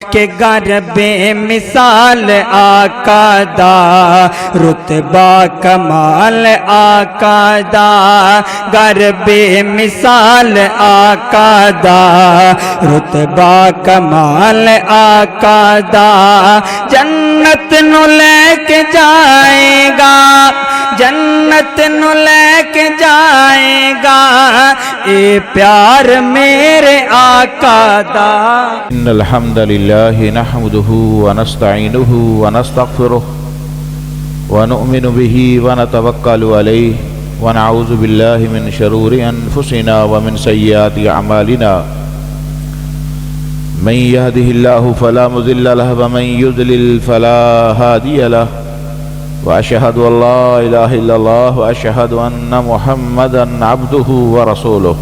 کہ گر بے مثال آقا دا رتبہ کمال آقا دا، گر بے مثال آقا دا رتبہ کمال آقا دا، جنت نو لے کے جائے گا، جنت نو لے کے جائے گا، اے پیار میرے آقا دا۔ ان الحمد لله نحمده ونستعينه ونستغفره ونؤمن به ونتوكل عليه ونعوذ بالله من شرور انفسنا ومن سيئات اعمالنا، من يهده الله فلا مضل له ومن يضلل فلا هادي له، واشهد ان لا اله الا الله واشهد ان محمدا عبده ورسوله۔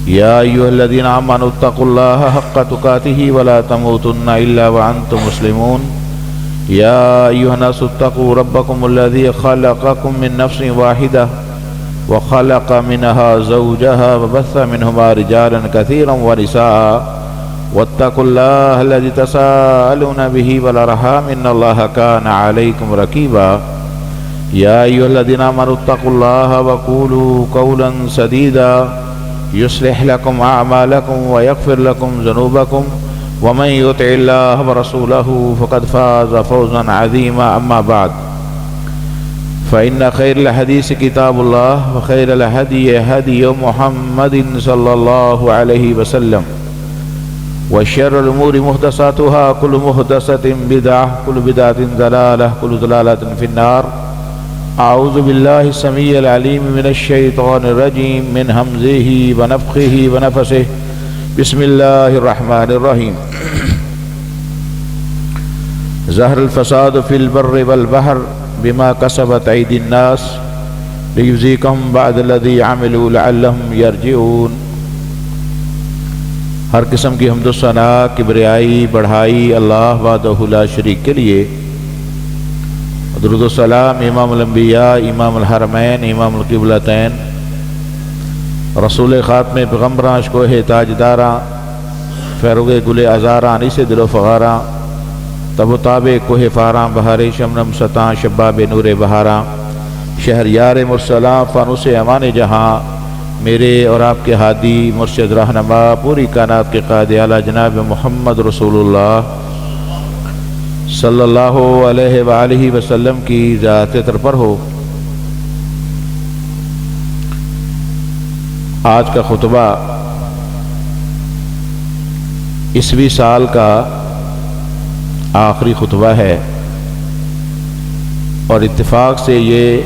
يا أيها الذين آمنوا اتقوا الله حق تقاته ولا تموتن إلا وأنتم مسلمون۔ يا أيها الناس اتقوا ربكم الذي خلقكم من نفس واحدة وخلق منها زوجها وبث منهما رجالا كثيرا ونساء، واتقوا الله الذي تساءلون به والأرحام إن الله كان عليكم رقيبا۔ يا أيها الذين آمنوا اتقوا الله وقولوا قولا سديدا يصلح لكم أعمالكم ويغفر لكم ذنوبكم، ومن يطع الله ورسوله فقد فاز فوزا عظيما، أما بعد فإن خير الحديث كتاب الله وخير الهدي هدي محمد صلى الله عليه وسلم، وشر الأمور محدثاتها، كل محدثة بدعة، كل بدعة ضلالة، كل ضلالة في النار۔ اعوذ باللہ السمیع العلیم من الشیطان الرجیم من حمزہ ونفخہ ونفثہ، بسم اللہ الرحمن الرحیم۔ ظہر الفساد فی البر والبحر بما کسبت ایدی الناس لیجزیکہم بعد الذی عملوا لعلہم یرجعون۔ ہر قسم کی حمد و ثنا، کبریائی، بڑھائی اللہ وحدہ لا شریک کے لیے، درود و سلام امام الانبیاء، امام الحرمین، امام القبلتین، رسول خاتم پیغمبراں، اشکوہ تاجداراں، فیروغ گل ازاراں، انیس دل و فغاراں، تب و تاب کوہ فاراں، بہار شمنم ستاں، شباب نور بہاراں، شہریار مرسلاں، فانوس امان جہاں، میرے اور آپ کے ہادی مرشد رہنما، پوری کائنات کے قائد اعلیٰ جناب محمد رسول اللہ صلی اللہ علیہ وآلہ وسلم کی ذات پر ہو۔ آج کا خطبہ عیسوی سال کا آخری خطبہ ہے، اور اتفاق سے یہ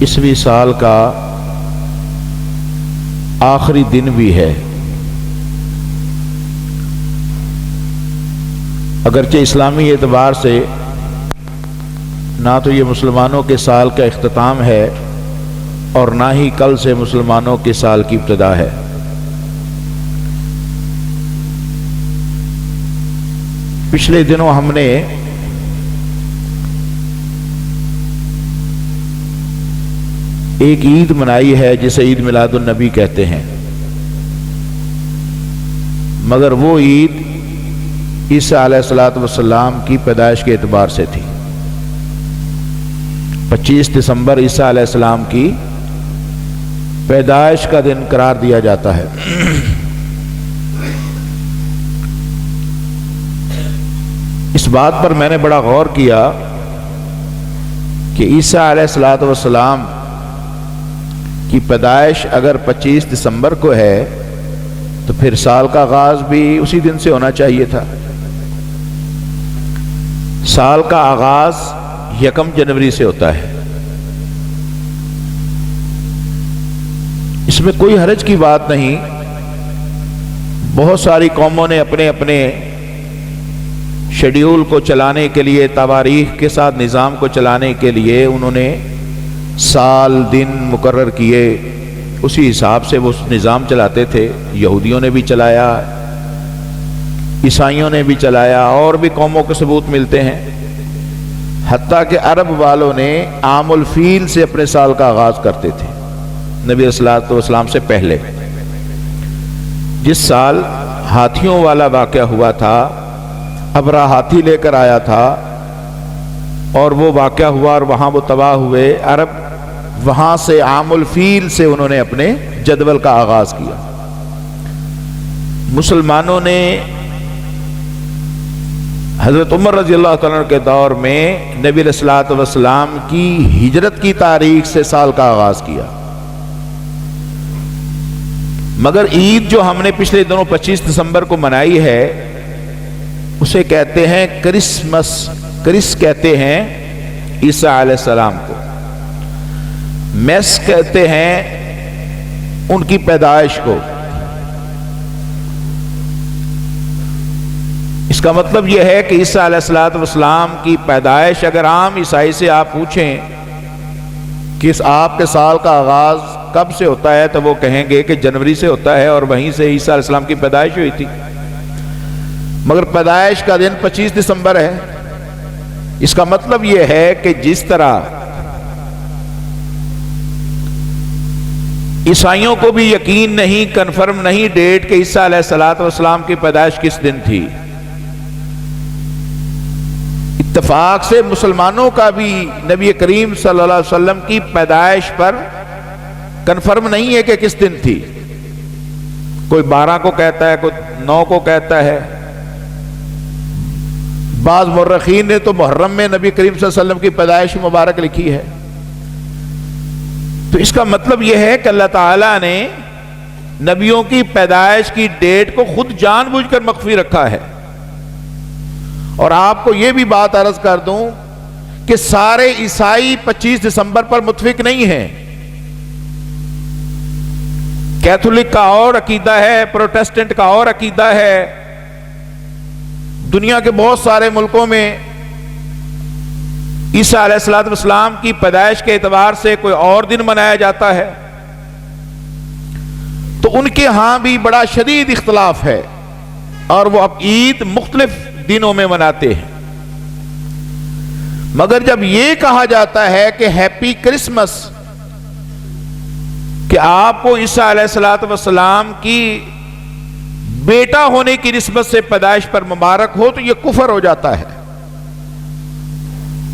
عیسوی سال کا آخری دن بھی ہے۔ اگرچہ اسلامی اعتبار سے نہ تو یہ مسلمانوں کے سال کا اختتام ہے اور نہ ہی کل سے مسلمانوں کے سال کی ابتدا ہے۔ پچھلے دنوں ہم نے ایک عید منائی ہے جسے عید میلاد النبی کہتے ہیں، مگر وہ عید عیسیٰ علیہ السلام کی پیدائش کے اعتبار سے تھی۔ 25 دسمبر عیسیٰ علیہ السلام کی پیدائش کا دن قرار دیا جاتا ہے۔ اس بات پر میں نے بڑا غور کیا کہ عیسیٰ علیہ السلام کی پیدائش اگر 25 دسمبر کو ہے تو پھر سال کا آغاز بھی اسی دن سے ہونا چاہیے تھا۔ سال کا آغاز 1 جنوری سے ہوتا ہے۔ اس میں کوئی حرج کی بات نہیں، بہت ساری قوموں نے اپنے اپنے شیڈیول کو چلانے کے لیے، تواریخ کے ساتھ نظام کو چلانے کے لیے انہوں نے سال دن مقرر کیے، اسی حساب سے وہ نظام چلاتے تھے۔ یہودیوں نے بھی چلایا، عیسائیوں نے بھی چلایا، اور بھی قوموں کے ثبوت ملتے ہیں، حتیٰ کہ عرب والوں نے عام الفیل سے اپنے سال کا آغاز کرتے تھے نبی صلی اللہ علیہ وسلم سے پہلے۔ جس سال ہاتھیوں والا واقعہ ہوا تھا، ابرہ ہاتھی لے کر آیا تھا اور وہ واقعہ ہوا اور وہاں وہ تباہ ہوئے عرب، وہاں سے عام الفیل سے انہوں نے اپنے جدول کا آغاز کیا۔ مسلمانوں نے حضرت عمر رضی اللہ تعالیٰ کے دور میں نبی علیہ الصلوۃ والسلام کی ہجرت کی تاریخ سے سال کا آغاز کیا، مگر عید جو ہم نے پچھلے دنوں 25 دسمبر کو منائی ہے اسے کہتے ہیں کرسمس، کرس کہتے ہیں عیسیٰ علیہ السلام کو، میس کہتے ہیں ان کی پیدائش کو۔ اس کا مطلب یہ ہے کہ عیسیٰ علیہ السلام کی پیدائش اگر عام عیسائی سے آپ پوچھیں کہ آپ کے سال کا آغاز کب سے ہوتا ہے تو وہ کہیں گے کہ جنوری سے ہوتا ہے اور وہیں سے عیسیٰ علیہ السلام کی پیدائش ہوئی تھی، مگر پیدائش کا دن 25 دسمبر ہے۔ اس کا مطلب یہ ہے کہ جس طرح عیسائیوں کو بھی یقین نہیں، کنفرم نہیں ڈیٹ کہ عیسیٰ علیہ السلام کی پیدائش کس دن تھی، اتفاق سے مسلمانوں کا بھی نبی کریم صلی اللہ علیہ وسلم کی پیدائش پر کنفرم نہیں ہے کہ کس دن تھی، کوئی 12 کو کہتا ہے، کوئی 9 کو کہتا ہے، بعض مورخین نے تو محرم میں نبی کریم صلی اللہ علیہ وسلم کی پیدائش مبارک لکھی ہے۔ تو اس کا مطلب یہ ہے کہ اللہ تعالیٰ نے نبیوں کی پیدائش کی ڈیٹ کو خود جان بوجھ کر مخفی رکھا ہے۔ اور آپ کو یہ بھی بات عرض کر دوں کہ سارے عیسائی 25 دسمبر پر متفق نہیں ہیں، کیتھولک کا اور عقیدہ ہے، پروٹسٹنٹ کا اور عقیدہ ہے، دنیا کے بہت سارے ملکوں میں عیسیٰ علیہ السلام کی پیدائش کے اعتبار سے کوئی اور دن منایا جاتا ہے، تو ان کے ہاں بھی بڑا شدید اختلاف ہے اور وہ اب عید مختلف دنوں میں مناتے ہیں۔ مگر جب یہ کہا جاتا ہے کہ ہیپی کرسمس، کہ آپ کو عیسیٰ علیہ السلام کی بیٹا ہونے کی نسبت سے پیدائش پر مبارک ہو، تو یہ کفر ہو جاتا ہے۔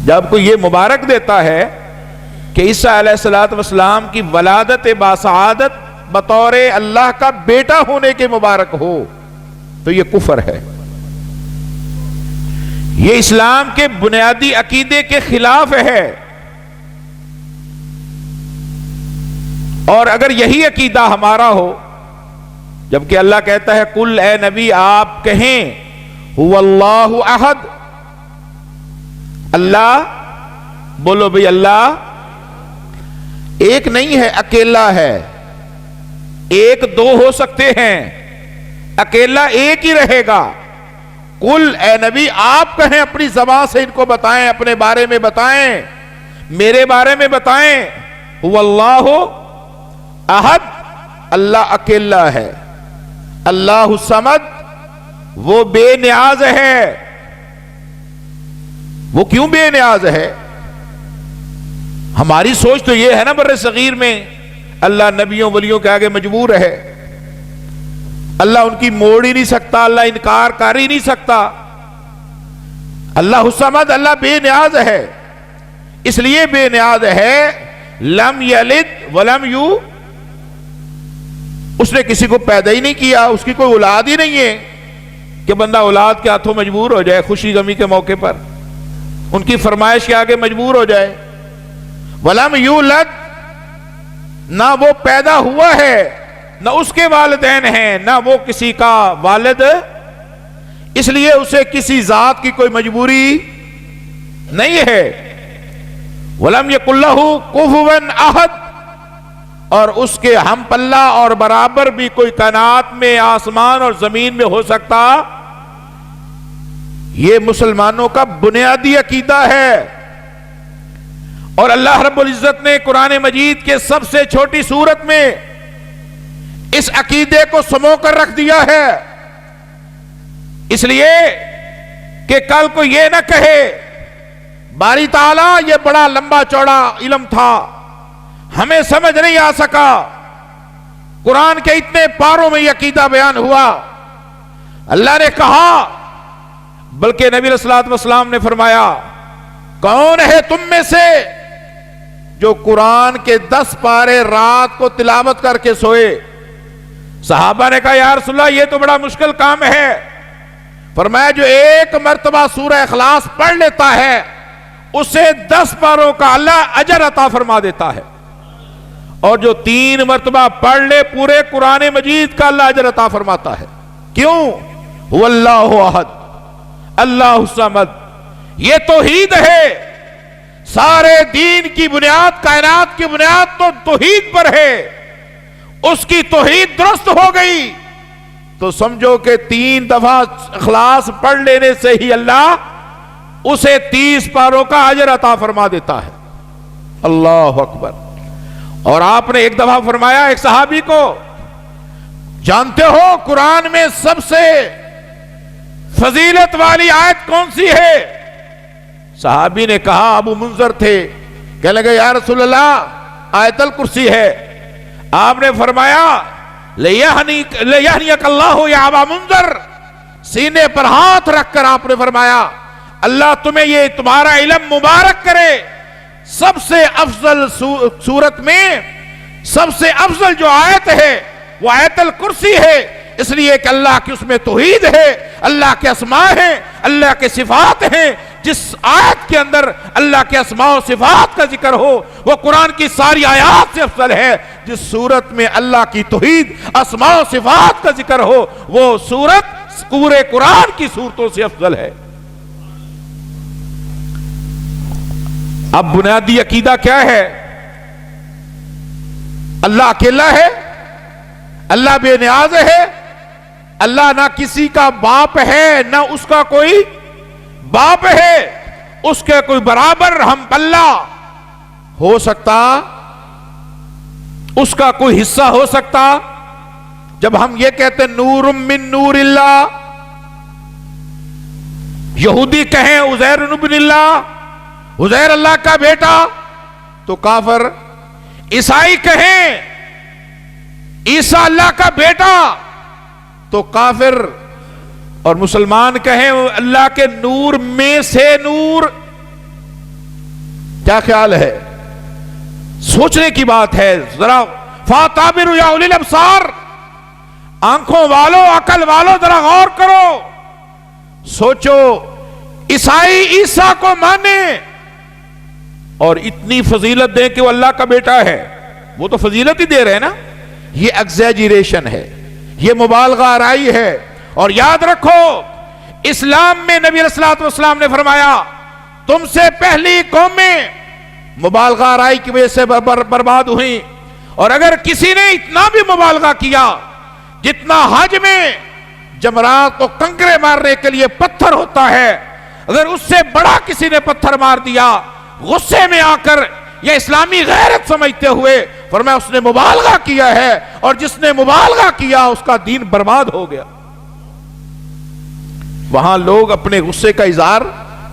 جب کوئی یہ مبارک دیتا ہے کہ عیسیٰ علیہ السلام کی ولادت باسعادت بطور اللہ کا بیٹا ہونے کے مبارک ہو، تو یہ کفر ہے، یہ اسلام کے بنیادی عقیدے کے خلاف ہے۔ اور اگر یہی عقیدہ ہمارا ہو، جبکہ اللہ کہتا ہے کل اے نبی آپ کہیں هو اللہ احد، اللہ، بولو بھئی اللہ ایک نہیں ہے، اکیلا ہے، ایک دو ہو سکتے ہیں، اکیلا ایک ہی رہے گا۔ کل اے نبی آپ کہیں، اپنی زبان سے ان کو بتائیں، اپنے بارے میں بتائیں، میرے بارے میں بتائیں، هو اللہ احد، اللہ اکیلا ہے، اللہ الصمد، وہ بے نیاز ہے۔ وہ کیوں بے نیاز ہے؟ ہماری سوچ تو یہ ہے نا بر صغیر میں اللہ نبیوں ولیوں کے آگے مجبور ہے، اللہ ان کی موڑ ہی نہیں سکتا، اللہ انکار کر ہی نہیں سکتا۔ اللہ الصمد، اللہ بے نیاز ہے، اس لیے بے نیاز ہے لم یلد ولم یو، اس نے کسی کو پیدا ہی نہیں کیا، اس کی کوئی اولاد ہی نہیں ہے کہ بندہ اولاد کے ہاتھوں مجبور ہو جائے خوشی غمی کے موقع پر، ان کی فرمائش کے آگے مجبور ہو جائے۔ ولم یولد، نہ وہ پیدا ہوا ہے، نہ اس کے والدین ہیں، نہ وہ کسی کا والد، اس لیے اسے کسی ذات کی کوئی مجبوری نہیں ہے۔ ولم یکن لہ کفوا احد، اور اس کے ہم پلہ اور برابر بھی کوئی کائنات میں، آسمان اور زمین میں ہو سکتا، یہ مسلمانوں کا بنیادی عقیدہ ہے۔ اور اللہ رب العزت نے قرآن مجید کے سب سے چھوٹی سورت میں اس عقیدے کو سمو کر رکھ دیا ہے، اس لیے کہ کل کو یہ نہ کہے باری تعالیٰ یہ بڑا لمبا چوڑا علم تھا، ہمیں سمجھ نہیں آ سکا، قرآن کے اتنے پاروں میں یہ عقیدہ بیان ہوا، اللہ نے کہا، بلکہ نبی علیہ الصلوۃ والسلام نے فرمایا، کون ہے تم میں سے جو قرآن کے 10 پارے رات کو تلاوت کر کے سوئے؟ صحابہ نے کہا یا رسول اللہ یہ تو بڑا مشکل کام ہے۔ فرمایا جو ایک مرتبہ سورہ اخلاص پڑھ لیتا ہے اسے 10 پاروں کا اللہ اجر عطا فرما دیتا ہے، اور جو 3 مرتبہ پڑھ لے پورے قرآن مجید کا اللہ اجر عطا فرماتا ہے۔ کیوں؟ هو اللہ احد اللہ الصمد۔ یہ توحید ہے، سارے دین کی بنیاد، کائنات کی بنیاد تو توحید پر ہے۔ اس کی توحید درست ہو گئی تو سمجھو کہ 3 دفعہ اخلاص پڑھ لینے سے ہی اللہ اسے 30 پاروں کا اجر عطا فرما دیتا ہے۔ اللہ اکبر۔ اور آپ نے ایک دفعہ فرمایا ایک صحابی کو، جانتے ہو قرآن میں سب سے فضیلت والی آیت کون سی ہے؟ صحابی نے کہا، ابو منذر تھے، کہنے لگے یا رسول اللہ آیت الکرسی ہے۔ آپ نے فرمایا لِيَهْنِيَكَ اللَّهُ يَا أَبَا مُنذر، سینے پر ہاتھ رکھ کر آپ نے فرمایا اللہ تمہیں یہ تمہارا علم مبارک کرے۔ سب سے افضل سورت میں سب سے افضل جو آیت ہے وہ آیت الکرسی ہے، اس لیے کہ اللہ کی اس میں توحید ہے، اللہ کے اسماء ہیں، اللہ کے صفات ہیں۔ جس آیت کے اندر اللہ کے اسماء و صفات کا ذکر ہو وہ قرآن کی ساری آیات سے افضل ہے۔ جس سورت میں اللہ کی توحید، اسماء و صفات کا ذکر ہو وہ سورت پورے قرآن کی سورتوں سے افضل ہے۔ اب بنیادی عقیدہ کیا ہے؟ اللہ اکیلا ہے، اللہ بے نیاز ہے، اللہ نہ کسی کا باپ ہے نہ اس کا کوئی باپ ہے، اس کے کوئی برابر ہم پلہ ہو سکتا، اس کا کوئی حصہ ہو سکتا؟ جب ہم یہ کہتے نور من نور اللہ، یہودی کہیں عزیر ابن اللہ، عزیر اللہ کا بیٹا تو کافر، عیسائی کہیں عیسیٰ اللہ کا بیٹا تو کافر، اور مسلمان کہیں اللہ کے نور میں سے نور۔ کیا خیال ہے؟ سوچنے کی بات ہے ذرا۔ فَاعْتَبِرُوا يَا أُولِي الْأَبْصَارِ، آنکھوں والو، عقل والو ذرا غور کرو، سوچو۔ عیسائی عیسیٰ کو مانے اور اتنی فضیلت دیں کہ وہ اللہ کا بیٹا ہے، وہ تو فضیلت ہی دے رہے ہیں نا۔ یہ ایگزیجریشن ہے، یہ مبالغہ آرائی ہے۔ اور یاد رکھو اسلام میں نبی علیہ الصلوۃ والسلام نے فرمایا تم سے پہلی قومیں مبالغہ آرائی کی وجہ سے برباد ہوئی، اور اگر کسی نے اتنا بھی مبالغہ کیا جتنا حج میں جمرات کو کنکرے مارنے کے لیے پتھر ہوتا ہے، اگر اس سے بڑا کسی نے پتھر مار دیا غصے میں آ کر یا اسلامی غیرت سمجھتے ہوئے، فرمایا اس نے مبالغہ کیا ہے، اور جس نے مبالغہ کیا اس کا دین برباد ہو گیا۔ وہاں لوگ اپنے غصے کا اظہار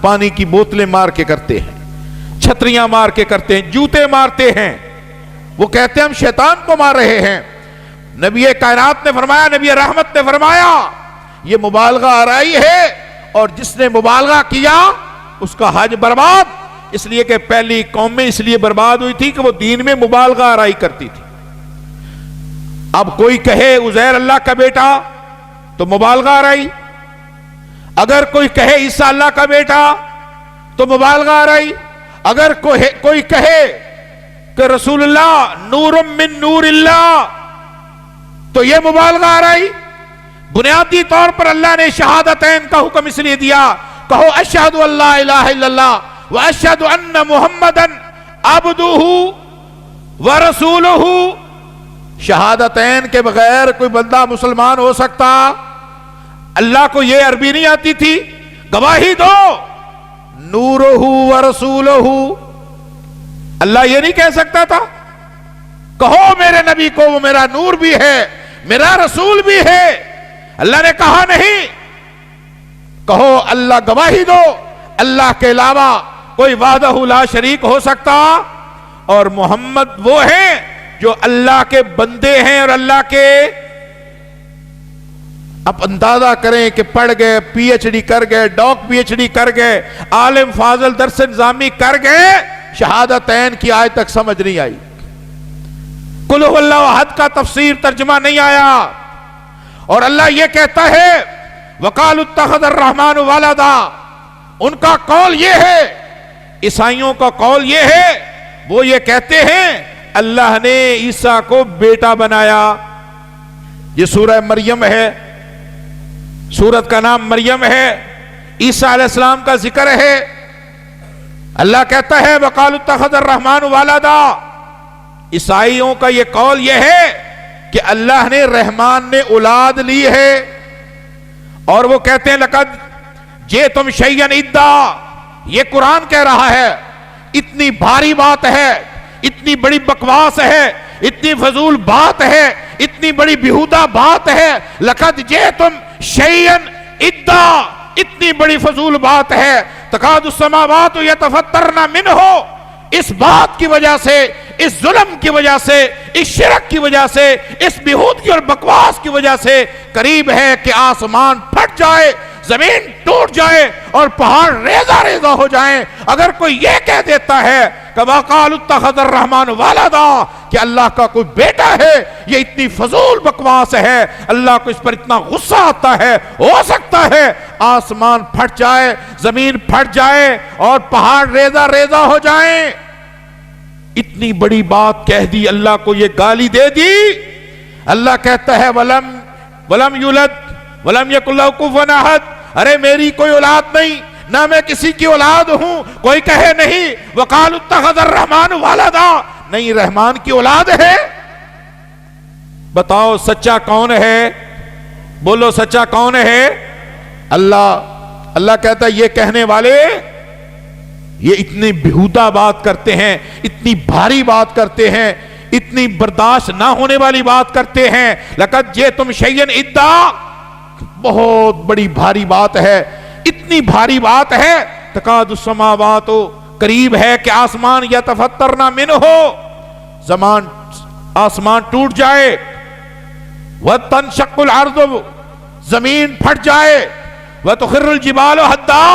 پانی کی بوتلیں مار کے کرتے ہیں، چھتریاں مار کے کرتے ہیں، جوتے مارتے ہیں، وہ کہتے ہیں ہم شیطان کو مار رہے ہیں۔ نبی کائنات نے فرمایا، نبی رحمت نے فرمایا یہ مبالغہ آرائی ہے، اور جس نے مبالغہ کیا اس کا حج برباد۔ اس لیے کہ پہلی قوم میں اس لیے برباد ہوئی تھی کہ وہ دین میں مبالغہ آرائی کرتی تھی۔ اب کوئی کہے عزیر اللہ کا بیٹا تو مبالغہ آرائی، اگر کوئی کہے عیسیٰ اللہ کا بیٹا تو مبالغہ آرائی، اگر کوئی کہے کہ رسول اللہ نور من نور اللہ تو یہ مبالغہ آرائی۔ بنیادی طور پر اللہ نے شہادتین کا حکم اس لیے دیا، کہو اشہد ان لا الہ الا اللہ واشہد ان محمدن عبدہ ورسولہ۔ شہادتین کے بغیر کوئی بندہ مسلمان ہو سکتا؟ اللہ کو یہ عربی نہیں آتی تھی؟ گواہی دو نورہ ورسولہ۔ اللہ یہ نہیں کہہ سکتا تھا کہو میرے نبی کو وہ میرا نور بھی ہے میرا رسول بھی ہے؟ اللہ نے کہا نہیں، کہو اللہ گواہی دو اللہ کے علاوہ کوئی وحدہ لا شریک ہو سکتا، اور محمد وہ ہیں جو اللہ کے بندے ہیں اور اللہ کے اب اندازہ کریں کہ پڑھ گئے، پی ایچ ڈی کر گئے، ڈاک پی ایچ ڈی کر گئے، عالم فاضل درس نظامی کر گئے، شہادتین کی آیت تک سمجھ نہیں آئی، قل هو اللہ احد کا تفسیر ترجمہ نہیں آیا، اور اللہ یہ کہتا ہے وَقَالُوا اتَّخَذَ الرَّحْمَنُ وَلَدًا، ان کا قول یہ ہے، عیسائیوں کا قول یہ ہے، وہ یہ کہتے ہیں اللہ نے عیسیٰ کو بیٹا بنایا۔ یہ سورہ مریم ہے، سورت کا نام مریم ہے، عیسیٰ علیہ السلام کا ذکر ہے۔ اللہ کہتا ہے وَقَالُوا اتَّخَذَ الرَّحْمَنُ وَلَدًا، عیسائیوں کا یہ قول یہ ہے کہ اللہ نے رحمان نے اولاد لی ہے، اور وہ کہتے ہیں لَقَدْ جِئْتُمْ شَيْئًا إِدًّا، یہ قرآن کہہ رہا ہے، اتنی بھاری بات ہے، اتنی بڑی بکواس ہے، اتنی فضول بات ہے، اتنی بڑی بیہودہ بات ہے، لَقَدْ جِئْتُمْ شَيْئًا إِدًّا، اتنی بڑی فضول بات ہے، تَكَادُ السَّمَاوَاتُ يَتَفَطَّرْنَ مِنْهُ، اس بات کی وجہ سے، اس ظلم کی وجہ سے، اس شرک کی وجہ سے، اس بیہودگی اور بکواس کی وجہ سے قریب ہے کہ آسمان پھٹ جائے، زمین ٹوٹ جائے اور پہاڑ ریزہ ریزہ ہو جائیں۔ اگر کوئی یہ کہہ دیتا ہے کہ وَقَالُوا اتَّخَذَ الرَّحْمَنُ وَلَدًا، کہ اللہ کا کوئی بیٹا ہے، یہ اتنی فضول بکواس ہے، اللہ کو اس پر اتنا غصہ آتا ہے، ہو سکتا ہے آسمان پھٹ جائے، زمین پھٹ جائے اور پہاڑ ریزہ ریزہ ہو جائیں۔ اتنی بڑی بات کہہ دی، اللہ کو یہ گالی دے دی۔ اللہ کہتا ہے وَلَمْ يُولَدْ وَلَمْ يَكُنْ لَهُ كُفُوًا أَحَدٌ، ارے میری کوئی اولاد نہیں، نہ میں کسی کی اولاد ہوں، کوئی کہے نہیں وَقَالُوا اتَّخَذَ الرَّحْمَنُ وَلَدًا، نہیں رحمان کی اولاد ہے۔ بتاؤ سچا کون ہے؟ بولو سچا کون ہے؟ اللہ۔ اللہ کہتا ہے یہ کہنے والے یہ اتنی بیہودہ بات کرتے ہیں، اتنی بھاری بات کرتے ہیں، اتنی برداشت نہ ہونے والی بات کرتے ہیں، لَقَدْ جِئْتُمْ شَيْئًا إِدًّا، بہت بڑی بھاری بات ہے، اتنی بھاری بات ہے تَكَادُ السَّمَاوَاتُ، قریب ہے کہ آسمان يَتَفَطَّرْنَ مِنْهُ، زمان آسمان ٹوٹ جائے، وَتَنشَقُّ الْأَرْضُ، زمین پھٹ جائے، وَتُخِرُّ الْجِبَالُ حَدًّا،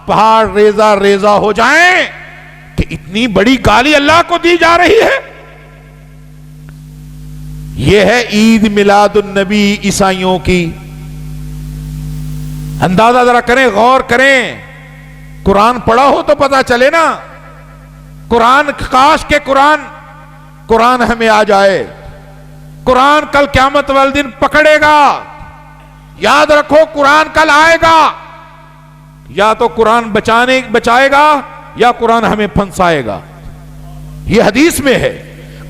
پہاڑ ریزہ ریزہ ہو جائیں، کہ اتنی بڑی گالی اللہ کو دی جا رہی ہے۔ یہ ہے عید میلاد النبی عیسائیوں کی۔ اندازہ ذرا کریں، غور کریں، قرآن پڑھا ہو تو پتا چلے نا، قرآن، کاش کہ قرآن ہمیں آ جائے، قرآن کل قیامت والے دن پکڑے گا، یاد رکھو قرآن کل آئے گا، یا تو قرآن بچائے گا یا قرآن ہمیں پھنسائے گا، یہ حدیث میں ہے،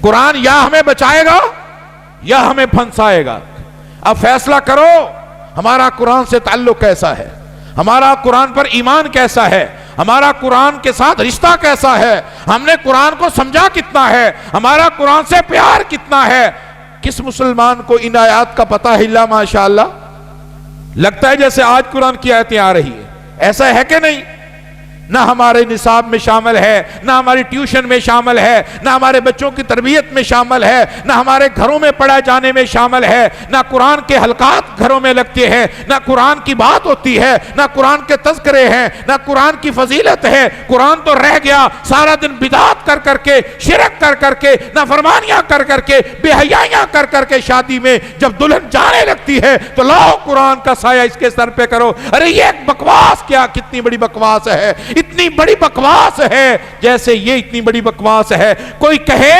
قرآن یا ہمیں بچائے گا یا ہمیں پھنسائے گا۔ اب فیصلہ کرو ہمارا قرآن سے تعلق کیسا ہے، ہمارا قرآن پر ایمان کیسا ہے، ہمارا قرآن کے ساتھ رشتہ کیسا ہے، ہم نے قرآن کو سمجھا کتنا ہے، ہمارا قرآن سے پیار کتنا ہے۔ کس مسلمان کو ان آیات کا پتہ ہے؟ اللہ ماشاءاللہ، لگتا ہے جیسے آج قرآن کی آیتیں آ رہی ہیں، ایسا ہے کہ نہیں؟ نہ ہمارے نصاب میں شامل ہے، نہ ہماری ٹیوشن میں شامل ہے، نہ ہمارے بچوں کی تربیت میں شامل ہے، نہ ہمارے گھروں میں پڑھائے جانے میں شامل ہے، نہ قرآن کے حلقات گھروں میں لگتے ہیں، نہ قرآن کی بات ہوتی ہے، نہ قرآن کے تذکرے ہیں، نہ قرآن کی فضیلت ہے۔ قرآن تو رہ گیا سارا دن بدعات کر کر کے، شرک کر کر کے، نافرمانیاں کر کر کے، بے حیائیاں کر کر کے، شادی میں جب دلہن جانے لگتی ہے تو لاؤ قرآن کا سایہ اس کے سر پہ کرو۔ ارے یہ ایک بکواس، کیا کتنی بڑی بکواس ہے، اتنی بڑی بکواس ہے، جیسے یہ اتنی بڑی بکواس ہے۔ کوئی کہے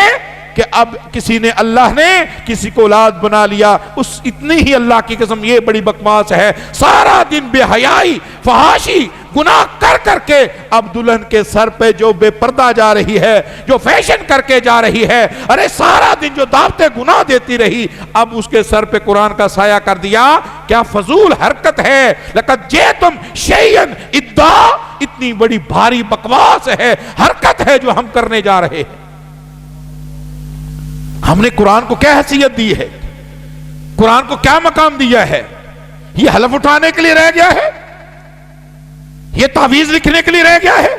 کہ اب کسی نے، اللہ نے کسی کو اولاد بنا لیا، اس اتنی ہی اللہ کی قسم یہ بڑی بکواس ہے۔ سارا دن بے حیائی، فحاشی، گناہ کر کر کے اب دلہن کے سر پہ جو بے پردہ جا رہی ہے، جو فیشن کر کے جا رہی ہے، ارے سارا دن جو دعوتیں گناہ دیتی رہی، اب اس کے سر پہ قرآن کا سایہ کر دیا۔ کیا فضول حرکت ہے۔ لقد جئتم شیئا ادا، اتنی بڑی بھاری بکواس ہے، حرکت ہے جو ہم کرنے جا رہے ہیں۔ ہم نے قرآن کو کیا حیثیت دی ہے، قرآن کو کیا مقام دیا ہے؟ یہ حلف اٹھانے کے لیے رہ گیا ہے؟ یہ تعویذ لکھنے کے لیے رہ گیا ہے؟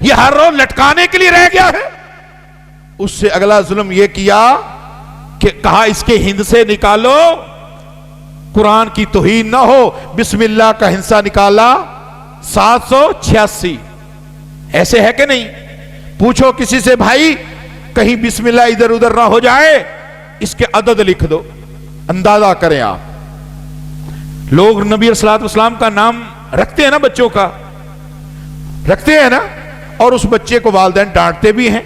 یہ ہر روز لٹکانے کے لیے رہ گیا ہے؟ اس سے اگلا ظلم یہ کیا کہ کہا اس کے ہند سے نکالو، قرآن کی توہین نہ ہو. بسم اللہ کا ہنسا نکالا 786. ایسے ہے کہ نہیں؟ پوچھو کسی سے بھائی کہیں بسم اللہ ادھر ادھر نہ ہو جائے, اس کے عدد لکھ دو, اندازہ کریں آپ. لوگ نبی صلی اللہ علیہ وسلم کا نام رکھتے ہیں نا, بچوں کا رکھتے ہیں نا, اور اس بچے کو والدین ڈانٹتے بھی ہیں,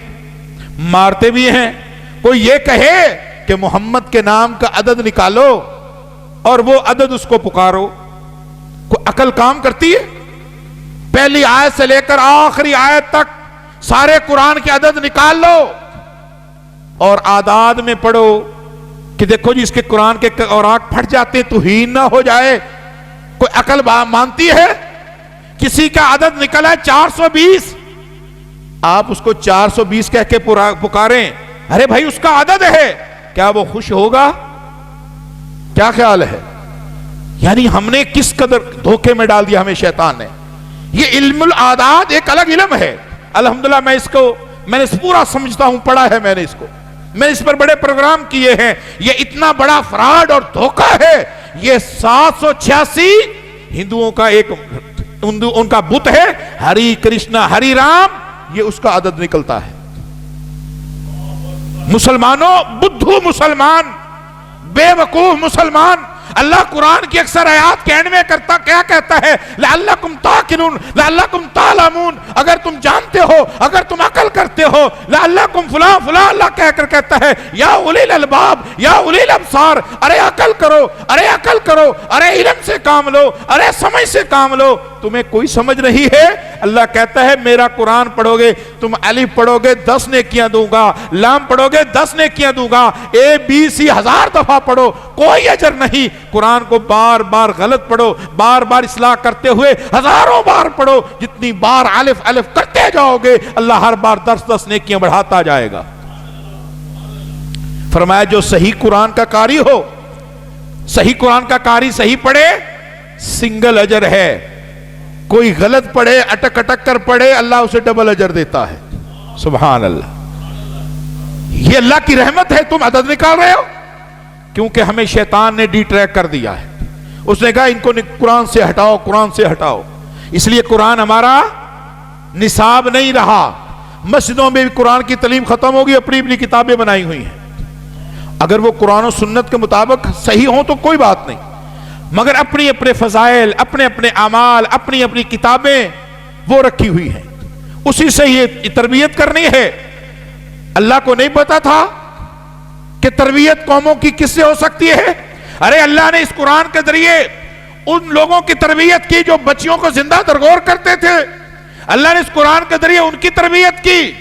مارتے بھی ہیں. کوئی یہ کہے کہ محمد کے نام کا عدد نکالو اور وہ عدد اس کو پکارو, کوئی عقل کام کرتی ہے؟ پہلی آیت سے لے کر آخری آیت تک سارے قرآن کے عدد نکال لو اور اعداد میں پڑھو کہ دیکھو جی اس کے قرآن کے اوراق پھٹ جاتے, توہین نہ ہو جائے. کوئی عقل مانتی ہے؟ کسی کا عدد نکلا ہے 420, آپ اس کو 420 کہہ کے پکاریں, ارے بھائی اس کا عدد ہے, کیا وہ خوش ہوگا؟ کیا خیال ہے؟ یعنی ہم نے کس قدر دھوکے میں ڈال دیا ہمیں شیطان نے. یہ علم الاعداد ایک الگ علم ہے. الحمدللہ میں نے اس پورا سمجھتا ہوں, پڑھا ہے میں نے اس کو, میں اس پر بڑے پروگرام کیے ہیں. یہ اتنا بڑا فراڈ اور دھوکہ ہے. یہ 786 ہندوؤں کا ایک ان کا بت ہے, ہری کرشنا ہری رام, یہ اس کا عدد نکلتا ہے. مسلمانوں, بدھو مسلمان, بے وقوف مسلمان, اللہ قرآن کی اکثر آیات کے اینڈ میں کیا کہتا ہے؟ لعلکم تاقلون, لعلکم تعلمون, اگر تم جانتے ہو, اگر تم عقل کرتے ہو, لعلکم فلاں فلاں, اللہ کہہ کر کہتا ہے یا اولی الالباب, یا اولی الابصار, ارے عقل کرو, ارے عقل کرو, ارے علم سے کام لو, ارے سمجھ سے کام لو. تمہیں کوئی سمجھ نہیں ہے؟ اللہ کہتا ہے میرا قرآن پڑھو گے, تم الف پڑھو گے 10 نیکیاں دوں گا, لام پڑھو گے 10 نیکیاں دوں گا, ABC 1000 دفعہ پڑھو, کوئی اجر نہیں. قرآن کو بار بار غلط پڑھو, بار بار اصلاح کرتے ہوئے ہزاروں بار پڑھو. جتنی بار الف الف کرتے جاؤ گے اللہ ہر بار 10 نیکیاں بڑھاتا جائے گا. فرمایا جو صحیح قرآن کا قاری ہو, صحیح قرآن کا قاری صحیح پڑھے, سنگل اجر ہے. کوئی غلط پڑھے, اٹک اٹک کر پڑھے, اللہ اسے ڈبل اجر دیتا ہے. سبحان اللہ. یہ اللہ کی رحمت ہے. تم عدد نکال رہے ہو کیونکہ ہمیں شیطان نے ڈی ٹریک کر دیا ہے. اس نے کہا ان کو قرآن سے ہٹاؤ, قرآن سے ہٹاؤ. اس لیے قرآن ہمارا نصاب نہیں رہا. مسجدوں میں بھی قرآن کی تعلیم ختم ہوگی, اپنی اپنی کتابیں بنائی ہوئی ہیں. اگر وہ قرآن و سنت کے مطابق صحیح ہوں تو کوئی بات نہیں, مگر اپنی اپنے فضائل, اپنے اپنے اعمال, اپنی اپنی کتابیں وہ رکھی ہوئی ہیں, اسی سے یہ تربیت کرنی ہے. اللہ کو نہیں پتا تھا کہ تربیت قوموں کی کس سے ہو سکتی ہے؟ ارے اللہ نے اس قرآن کے ذریعے ان لوگوں کی تربیت کی جو بچیوں کو زندہ درگور کرتے تھے. اللہ نے اس قرآن کے ذریعے ان کی تربیت کی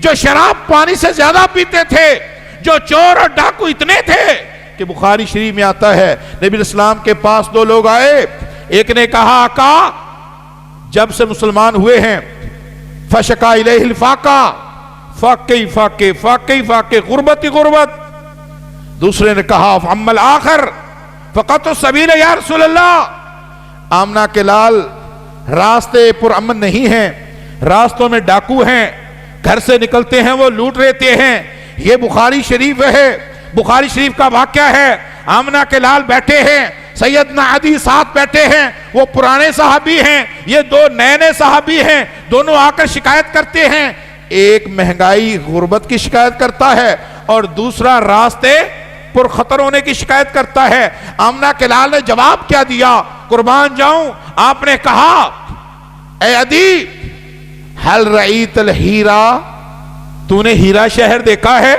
جو شراب پانی سے زیادہ پیتے تھے, جو چور اور ڈاکو اتنے تھے کہ بخاری شریف میں آتا ہے نبی اسلام کے پاس 2 لوگ آئے. ایک نے کہا آقا جب سے مسلمان ہوئے ہیں فشکا الیہ الفاقہ, فاقے فاقے فاقے فاقے, غربت ہی غربت. دوسرے نے کہا فاما الآخر فقط السبیل یا رسول اللہ, آمنہ کے لال راستے پرامن نہیں ہیں, راستوں میں ڈاکو ہیں, گھر سے نکلتے ہیں وہ لوٹ لیتے ہیں. یہ بخاری شریف ہے, بخاری شریف کا واقعہ ہے. آمنہ کے لال بیٹھے ہیں, سیدنا عدی ساتھ بیٹھے ہیں, وہ پرانے صحابی ہیں, یہ 2 نئے صحابی ہیں. دونوں آ کر شکایت کرتے ہیں. ایک مہنگائی غربت کی شکایت کرتا ہے اور دوسرا راستے پر خطر ہونے کی شکایت کرتا ہے. آمنہ کے لال نے جواب کیا دیا؟ قربان جاؤں, آپ نے کہا اے عدی حل رأیت الہیرا, تو نے ہیرا شہر دیکھا ہے؟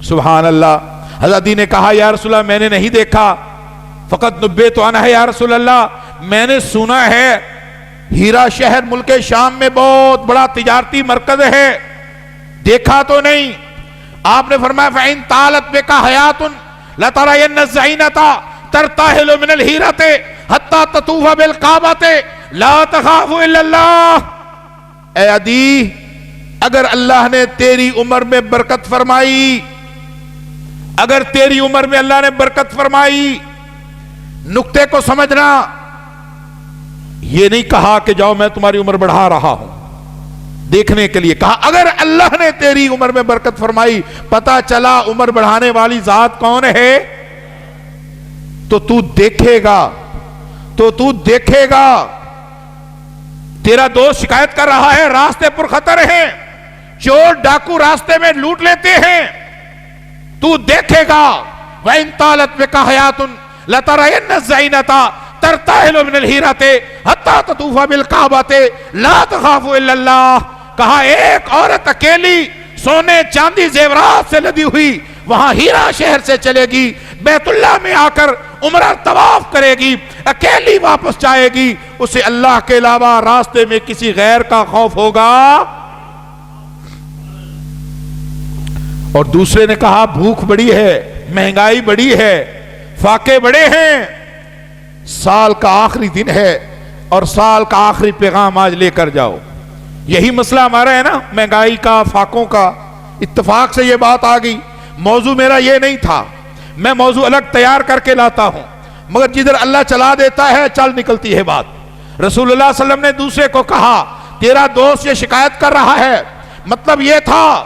سبحان اللہ. حضرت عدی نے کہا یا رسول اللہ میں نے نہیں دیکھا. فقط نبیت عنہ یا رسول اللہ, میں نے سنا ہے ہیرا شہر ملک شام میں بہت بڑا تجارتی مرکز ہے, دیکھا تو نہیں. آپ نے فرمایا فَإِن طَالَتْ بِكَ حَيَاتٌ لَتَرَيَنَّ الزَّعِينَةَ تَرْتَاحِلُ مِنَ الْحِيرَةِ حَتَّى تَطُوفَ بِالْكَعْبَةِ لَا تَخَافُ إِلَّا اللَّهِ. اے عدی اگر اللہ نے تیری عمر میں برکت فرمائی, اگر تیری عمر میں اللہ نے برکت فرمائی, نقطے کو سمجھنا, یہ نہیں کہا کہ جاؤ میں تمہاری عمر بڑھا رہا ہوں, دیکھنے کے لیے کہا اگر اللہ نے تیری عمر میں برکت فرمائی. پتا چلا عمر بڑھانے والی ذات کون ہے؟ تو تو دیکھے گا تیرا دوست شکایت کر رہا ہے راستے پر خطر ہیں، چور ڈاکو راستے میں لوٹ لیتے ہیں، تو دیکھے گا وَإِن طَالَتْ بِكَ حَيَاةٌ لَتَرَيَنَّ الزَّيْنَةَ تَرْتَحِلُ مِنَ الْحِيرَةِ حَتَّى تَطُوفَ بِالْكَعْبَةِ لَا تَخَافُ إِلَّا اللَّهَ۔ کہا ایک عورت اکیلی سونے چاندی زیورات سے لدی ہوئی وہاں ہیرا شہر سے چلے گی، بیت اللہ میں آ کر عمرہ طواف کرے گی، اکیلی واپس جائے گی، اسے اللہ کے علاوہ راستے میں کسی غیر کا خوف ہوگا۔ اور دوسرے نے کہا بھوک بڑی ہے، مہنگائی بڑی ہے، فاقے بڑے ہیں، سال کا آخری دن ہے اور سال کا آخری پیغام آج لے کر جاؤ۔ یہی مسئلہ ہمارا ہے نا، مہنگائی کا، فاقوں کا۔ اتفاق سے یہ بات آ گئی، موضوع میرا یہ نہیں تھا، میں موضوع الگ تیار کر کے لاتا ہوں، مگر جدھر اللہ چلا دیتا ہے چل نکلتی ہے بات۔ رسول اللہ صلی اللہ علیہ وسلم نے دوسرے کو کہا تیرا دوست یہ شکایت کر رہا ہے، مطلب یہ تھا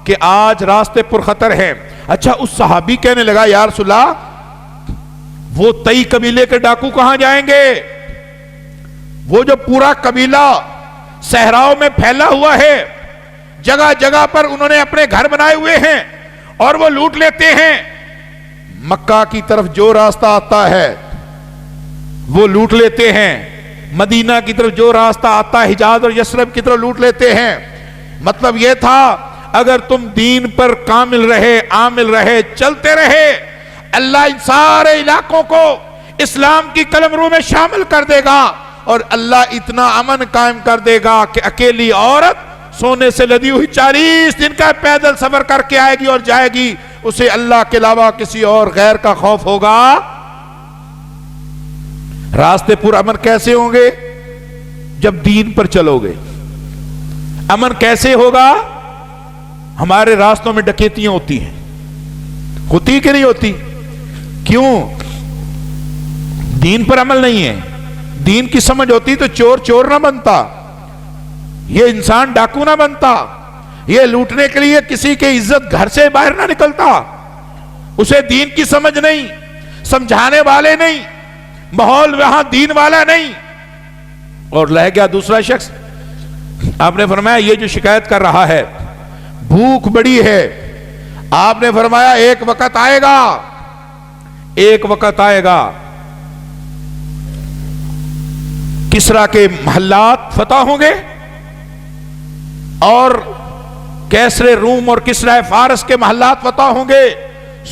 کہ آج راستے پر خطر ہیں۔ اچھا اس صحابی کہنے لگا یا رسول اللہ وہ تئی قبیلے کے ڈاکو کہاں جائیں گے؟ وہ جو پورا قبیلہ صحراؤں میں پھیلا ہوا ہے، جگہ جگہ پر انہوں نے اپنے گھر بنائے ہوئے ہیں اور وہ لوٹ لیتے ہیں، مکہ کی طرف جو راستہ آتا ہے وہ لوٹ لیتے ہیں، مدینہ کی طرف جو راستہ آتا ہے حجاز اور یثرب کی طرف لوٹ لیتے ہیں۔ مطلب یہ تھا اگر تم دین پر کامل رہے، عامل رہے، چلتے رہے، اللہ ان سارے علاقوں کو اسلام کی قلمرو میں شامل کر دے گا، اور اللہ اتنا امن قائم کر دے گا کہ اکیلی عورت سونے سے لدی ہوئی 40 دن کا پیدل سفر کر کے آئے گی اور جائے گی، اسے اللہ کے علاوہ کسی اور غیر کا خوف ہوگا۔ راستے پر امن کیسے ہوں گے؟ جب دین پر چلو گے۔ امن کیسے ہوگا؟ ہمارے راستوں میں ڈکیتیاں ہوتی ہیں، ہوتی کہ نہیں ہوتی؟ کیوں؟ دین پر عمل نہیں ہے۔ دین کی سمجھ ہوتی تو چور چور نہ بنتا، یہ انسان ڈاکو نہ بنتا، یہ لوٹنے کے لیے کسی کی عزت گھر سے باہر نہ نکلتا۔ اسے دین کی سمجھ نہیں، سمجھانے والے نہیں، ماحول وہاں دین والا نہیں، اور لہ گیا دوسرا شخص۔ آپ نے فرمایا یہ جو شکایت کر رہا ہے بھوک بڑی ہے، آپ نے فرمایا ایک وقت آئے گا، ایک وقت آئے گا کسرا کے محلات فتح ہوں گے اور کیسر روم اور کسرا فارس کے محلات فتح ہوں گے،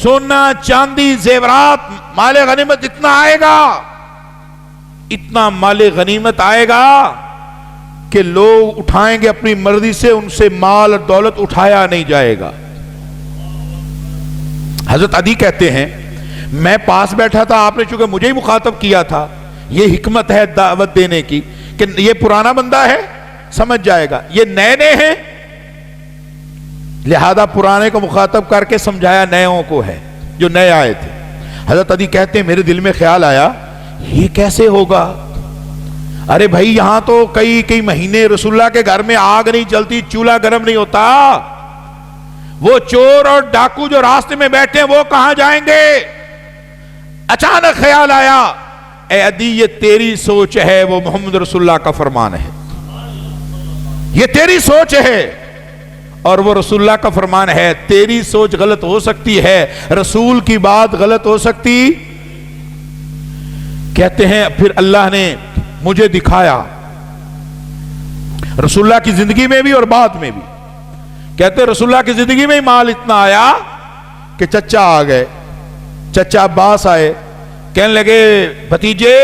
سونا چاندی زیورات مال غنیمت اتنا آئے گا، اتنا مال غنیمت آئے گا کہ لوگ اٹھائیں گے اپنی مرضی سے، ان سے مال اور دولت اٹھایا نہیں جائے گا۔ حضرت عدی کہتے ہیں میں پاس بیٹھا تھا، آپ نے چونکہ مجھے ہی مخاطب کیا تھا، یہ حکمت ہے دعوت دینے کی کہ یہ پرانا بندہ ہے سمجھ جائے گا، یہ نئے نئے ہیں لہذا پرانے کو مخاطب کر کے سمجھایا نیوں کو ہے جو نئے آئے تھے۔ حضرت عدی کہتے ہیں میرے دل میں خیال آیا یہ کیسے ہوگا؟ ارے بھائی یہاں تو کئی مہینے رسول اللہ کے گھر میں آگ نہیں جلتی، چولہا گرم نہیں ہوتا، وہ چور اور ڈاکو جو راستے میں بیٹھے ہیں وہ کہاں جائیں گے؟ اچانک خیال آیا اے عدی یہ تیری سوچ ہے، وہ محمد رسول اللہ کا فرمان ہے، یہ تیری سوچ ہے اور وہ رسول اللہ کا فرمان ہے۔ تیری سوچ غلط ہو سکتی ہے، رسول کی بات غلط ہو سکتی۔ کہتے ہیں پھر اللہ نے مجھے دکھایا رسول اللہ کی زندگی میں بھی اور بعد میں بھی، کہتے ہیں رسول اللہ کی زندگی میں مال اتنا آیا کہ چچا آ گئے، چچا عباس آئے، کہنے لگے بھتیجے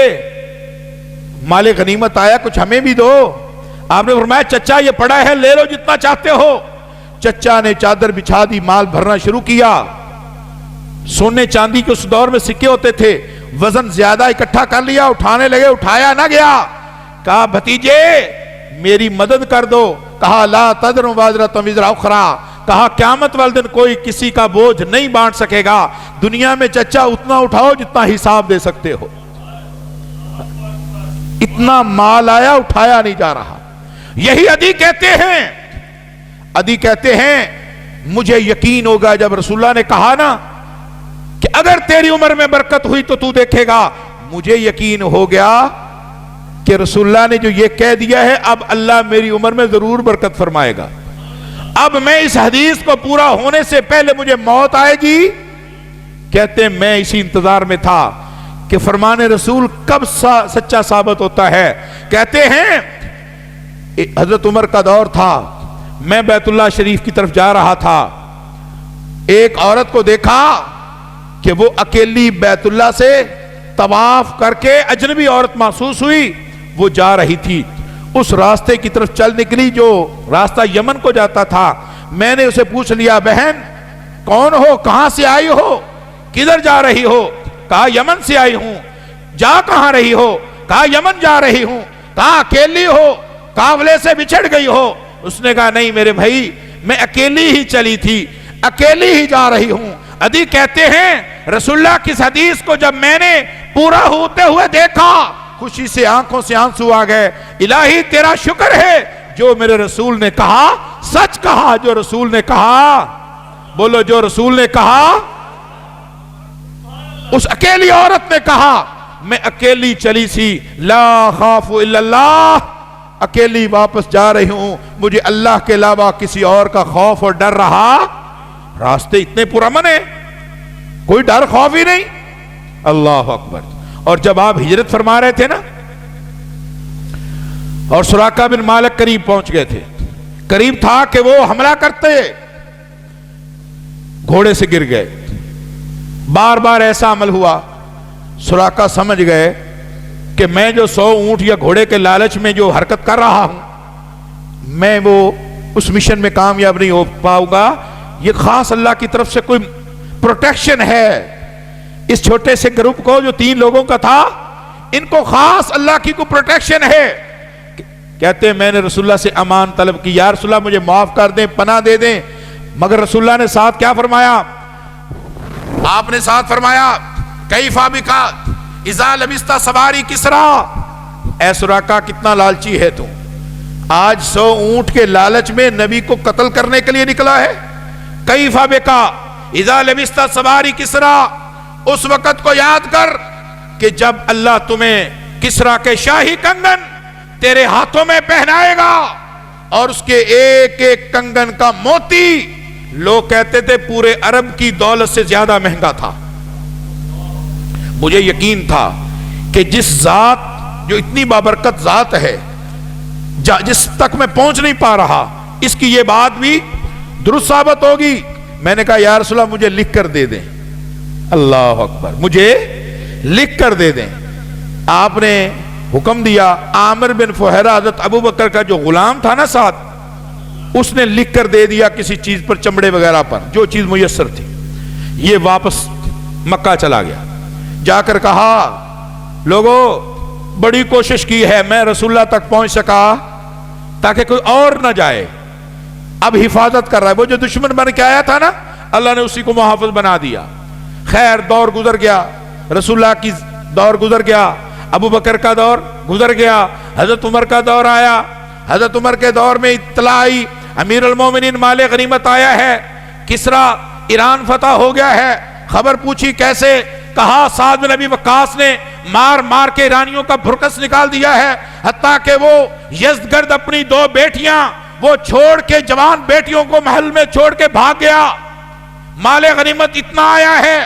مال غنیمت آیا کچھ ہمیں بھی دو۔ آپ نے فرمایا چچا یہ پڑا ہے لے لو جتنا چاہتے ہو۔ چچا نے چادر بچھا دی، مال بھرنا شروع کیا۔ سونے چاندی کے اس دور میں سکے ہوتے تھے، وزن زیادہ اکٹھا کر لیا، اٹھانے لگے، اٹھایا نہ گیا۔ کہا بھتیجے میری مدد کر دو۔ کہا لا تذر وازرۃ وزر اخری، کہا قیامت والے دن کوئی کسی کا بوجھ نہیں بانٹ سکے گا، دنیا میں چچا اتنا اٹھاؤ جتنا حساب دے سکتے ہو۔ اتنا مال آیا اٹھایا نہیں جا رہا۔ یہی عدی کہتے ہیں مجھے یقین ہوگا جب رسول اللہ نے کہا نا کہ اگر تیری عمر میں برکت ہوئی تو دیکھے گا. مجھے یقین ہو گیا کہ رسول اللہ نے جو یہ کہہ دیا ہے اب اللہ میری عمر میں ضرور برکت فرمائے گا. اب میں اس حدیث کو پورا ہونے سے پہلے مجھے موت آئے گی. کہتے ہیں میں اسی انتظار میں تھا کہ فرمان رسول کب سچا ثابت ہوتا ہے. کہتے ہیں حضرت عمر کا دور تھا, میں بیت اللہ شریف کی طرف جا رہا تھا, ایک عورت کو دیکھا کہ وہ اکیلی بیت اللہ سے طواف کر کے اجنبی عورت محسوس ہوئی, وہ جا رہی تھی. اس راستے کی طرف چل نکلی جو راستہ یمن کو جاتا تھا. میں نے اسے پوچھ لیا, بہن کون ہو, کہاں سے آئی ہو, کدھر جا رہی ہو؟ کہا یمن سے آئی ہوں. جا کہاں رہی ہو؟ کہا یمن جا رہی ہوں. کہا اکیلی ہو, قافلے سے بچھڑ گئی ہو؟ اس نے کہا نہیں میرے بھائی, میں اکیلی ہی چلی تھی, اکیلی ہی جا رہی ہوں. عدی کہتے ہیں رسول اللہ کی اس حدیث کو جب میں نے پورا ہوتے ہوئے دیکھا, خوشی سے آنکھوں سے آنسو آ گئے. الہی تیرا شکر ہے جو میرے رسول نے کہا سچ کہا. جو رسول نے کہا, بولو جو رسول نے کہا. اس اکیلی عورت نے کہا میں اکیلی چلی سی, لا خاف الا اللہ, اکیلی واپس جا رہی ہوں, مجھے اللہ کے علاوہ کسی اور کا خوف اور ڈر رہا. راستے اتنے پرامن ہیں, کوئی ڈر خوف ہی نہیں. اللہ اکبر. اور جب آپ ہجرت فرما رہے تھے نا, اور سراقہ بن مالک قریب پہنچ گئے تھے, قریب تھا کہ وہ حملہ کرتے, گھوڑے سے گر گئے. بار بار ایسا عمل ہوا, سراقہ سمجھ گئے کہ میں جو 100 اونٹ یا گھوڑے کے لالچ میں جو حرکت کر رہا ہوں, میں وہ اس مشن میں کامیاب نہیں ہو پاؤں گا. یہ خاص اللہ کی طرف سے کوئی پروٹیکشن ہے. اس چھوٹے سے گروپ کو جو 3 لوگوں کا تھا, ان کو خاص اللہ کی کوئی پروٹیکشن ہے. کہتے ہیں میں نے رسول اللہ سے امان طلب کی, یا رسول اللہ مجھے معاف کر دیں, پناہ دے دیں. مگر رسول اللہ نے ساتھ کیا فرمایا؟ آپ نے ساتھ فرمایا کیفا بکا اذا لبست سواری کسرا. اے سراقہ کتنا لالچی ہے تو, آج 100 اونٹ کے لالچ میں نبی کو قتل کرنے کے لیے نکلا ہے. کیفا بکا اذا لبست سواری کسرا. اس وقت کو یاد کر کہ جب اللہ تمہیں کسرا کے شاہی کنگن تیرے ہاتھوں میں پہنائے گا, اور اس کے ایک ایک کنگن کا موتی لوگ کہتے تھے پورے عرب کی دولت سے زیادہ مہنگا تھا. مجھے یقین تھا کہ جس ذات جو اتنی بابرکت ذات ہے, جس تک میں پہنچ نہیں پا رہا, اس کی یہ بات بھی درست ثابت ہوگی. میں نے کہا یا رسول اللہ مجھے لکھ کر دے دیں. اللہ اکبر, مجھے لکھ کر دے دیں. آپ نے حکم دیا. عامر بن فہیرہ حضرت ابو بکر کا جو غلام تھا نا ساتھ, اس نے لکھ کر دے دیا کسی چیز پر, چمڑے وغیرہ پر, جو چیز میسر تھی. یہ واپس مکہ چلا گیا. جا کر کہا لوگوں بڑی کوشش کی ہے, میں رسول اللہ تک پہنچ سکا تاکہ کوئی اور نہ جائے. اب حفاظت کر رہا ہے. وہ جو دشمن بن کے آیا تھا نا, اللہ نے اسی کو محافظ بنا دیا. خیر دور گزر گیا, رسول اللہ کی دور گزر گیا, ابو بکر کا دور گزر گیا, حضرت عمر کا دور آیا. حضرت عمر کے دور میں اطلاع آئی امیر المومنین مال غنیمت آیا ہے, کسرا ایران فتح ہو گیا ہے. خبر پوچھی کیسے؟ کہا سعد بن ابی وقاص نے مار مار کے ایرانیوں کا بھرکس نکال دیا ہے, حتیٰ کہ وہ یزدگرد اپنی 2 بیٹیاں وہ چھوڑ کے, جوان بیٹیوں کو محل میں چھوڑ کے بھاگ گیا. مال غنیمت اتنا آیا ہے,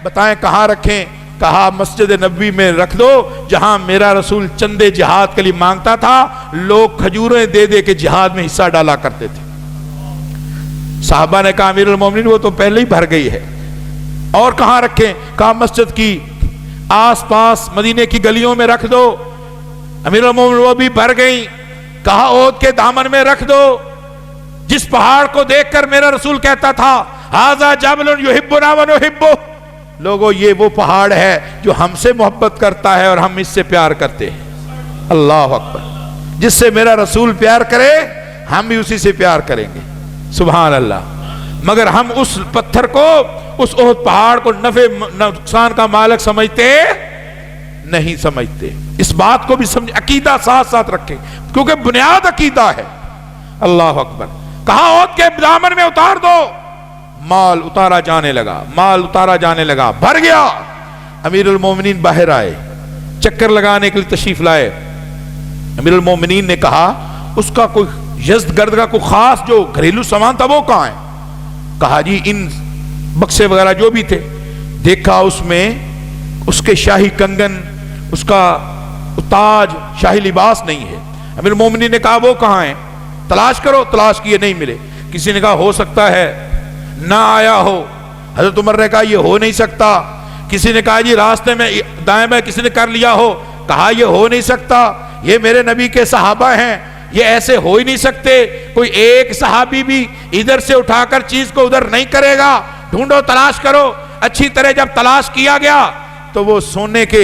بتائیں کہاں رکھیں؟ کہا مسجد نبوی میں رکھ دو, جہاں میرا رسول چندے جہاد کے لیے مانگتا تھا, لوگ کھجوریں دے دے کے جہاد میں حصہ ڈالا کرتے تھے. صحابہ نے کہا امیر المومنین وہ تو پہلے ہی بھر گئی ہے, اور کہاں رکھیں؟ کہا مسجد کی آس پاس مدینے کی گلیوں میں رکھ دو. امیر المومنین وہ بھی بھر گئی. کہا اود کے دامن میں رکھ دو, جس پہاڑ کو دیکھ کر میرا رسول کہتا تھا ھذا جبل یحبنا ونحبہ. لوگوں یہ وہ پہاڑ ہے جو ہم سے محبت کرتا ہے اور ہم اس سے پیار کرتے ہیں. اللہ اکبر. جس سے میرا رسول پیار کرے ہم بھی اسی سے پیار کریں گے. سبحان اللہ. مگر ہم اس پتھر کو, اس احد پہاڑ کو نفع نقصان کا مالک سمجھتے نہیں سمجھتے. اس بات کو بھی سمجھ, عقیدہ ساتھ ساتھ رکھیں کیونکہ بنیاد عقیدہ ہے. اللہ اکبر. کہا احد کے دامن میں اتار دو, مال اتارا جانے لگا، مال اتارا جانے لگا، بھر گیا۔ امیر المومنین باہر آئے، چکر لگانے کے لیے تشریف لائے۔ امیر المومنین نے کہا اس کا کوئی یزد گرد کا کوئی خاص جو گھریلو سامان تھا وہ کہاں ہے؟ کہا جی ان بکسے وغیرہ جو بھی تھے، دیکھا اس میں اس کے شاہی کنگن، اس کا تاج، شاہی لباس نہیں ہے۔ امیر المومنین نے کہا وہ کہاں ہیں؟ تلاش کرو، تلاش کیے نہیں ملے۔ کسی نے کہا ہو سکتا ہے نہ آیا ہو۔ حضرت عمر نے کہا یہ ہو نہیں سکتا۔ کسی نے کہا جی راستے میں دائیں بائیں کسی نے کر لیا ہو۔ کہا یہ ہو نہیں سکتا، یہ میرے نبی کے صحابہ ہیں، یہ ایسے ہو ہی نہیں سکتے، کوئی ایک صحابی بھی ادھر سے اٹھا کر چیز کو ادھر نہیں کرے گا، ڈھونڈو تلاش کرو۔ اچھی طرح جب تلاش کیا گیا تو وہ سونے کے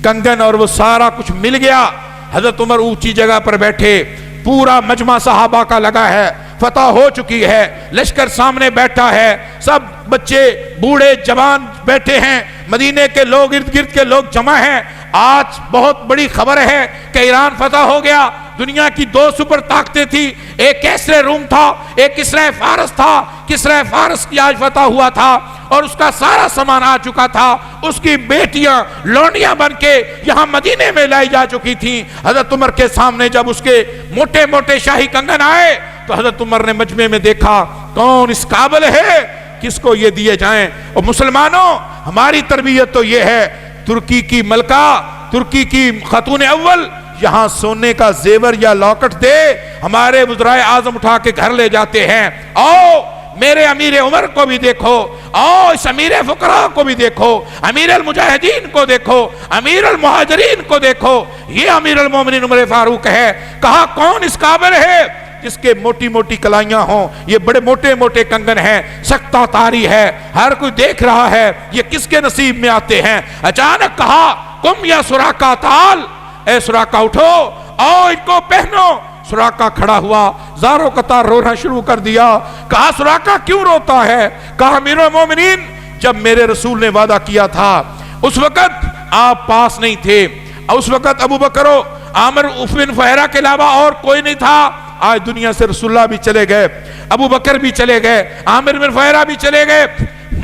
کنگن اور وہ سارا کچھ مل گیا۔ حضرت عمر اونچی جگہ پر بیٹھے، پورا مجمع صحابہ کا لگا ہے، فتح ہو چکی ہے، لشکر سامنے بیٹھا ہے، سب بچے بوڑھے جوان بیٹھے ہیں، مدینے کے لوگ ارد گرد کے لوگ جمع ہیں۔ آج بہت بڑی خبر ہے کہ ایران فتح ہو گیا۔ دنیا کی دو سپر طاقتیں تھی، ایک کیسرے روم تھا، ایک کسرا فارس تھا۔ کسرا فارس کی آج فتح ہوا تھا اور اس کا سارا سامان آ چکا تھا، اس کی بیٹیاں لونڈیاں بن کے یہاں مدینے میں لائی جا چکی تھیں۔ حضرت عمر کے سامنے جب اس کے موٹے موٹے شاہی کنگن آئے تو حضرت عمر نے مجمع میں دیکھا کون اس قابل ہے کس کو یہ دیے جائیں۔ اور مسلمانوں، ہماری تربیت تو یہ ہے، ترکی کی ملکہ، ترکی کی خاتون اول یہاں سونے کا زیور یا لاکٹ دے، ہمارے وزرائے اعظم اٹھا کے گھر لے جاتے ہیں۔ آؤ میرے امیر عمر کو بھی دیکھو، آؤ اس امیر فقراء کو بھی دیکھو، امیر المجاہدین کو دیکھو، امیر المہاجرین کو دیکھو، یہ امیر المومنین عمر فاروق ہے۔ کہا کون اس قابل ہے جس کے موٹی موٹی کلائیاں ہوں، یہ بڑے موٹے موٹے کنگن ہیں، سکتہ تاری ہے، ہر کوئی دیکھ رہا ہے، یہ کس کے نصیب میں آتے ہیں؟ اچانک کہا کم یا سراقہ تعال، اے سراقہ اٹھو، آؤ ان کو پہنو۔ سراقہ کھڑا ہوا، زاروں قطار رونا شروع کر دیا۔ کہا سراقہ کیوں روتا ہے؟ کہا امیر المومنین جب میرے رسول نے وعدہ کیا تھا اس وقت آپ پاس نہیں تھے، اس وقت ابو بکر و عامر بن فہرہ کے علاوہ اور کوئی نہیں تھا۔ آج دنیا سے رسول اللہ بھی چلے گئے، ابو بکر بھی چلے گئے، عامر بن فہرہ بھی چلے گئے۔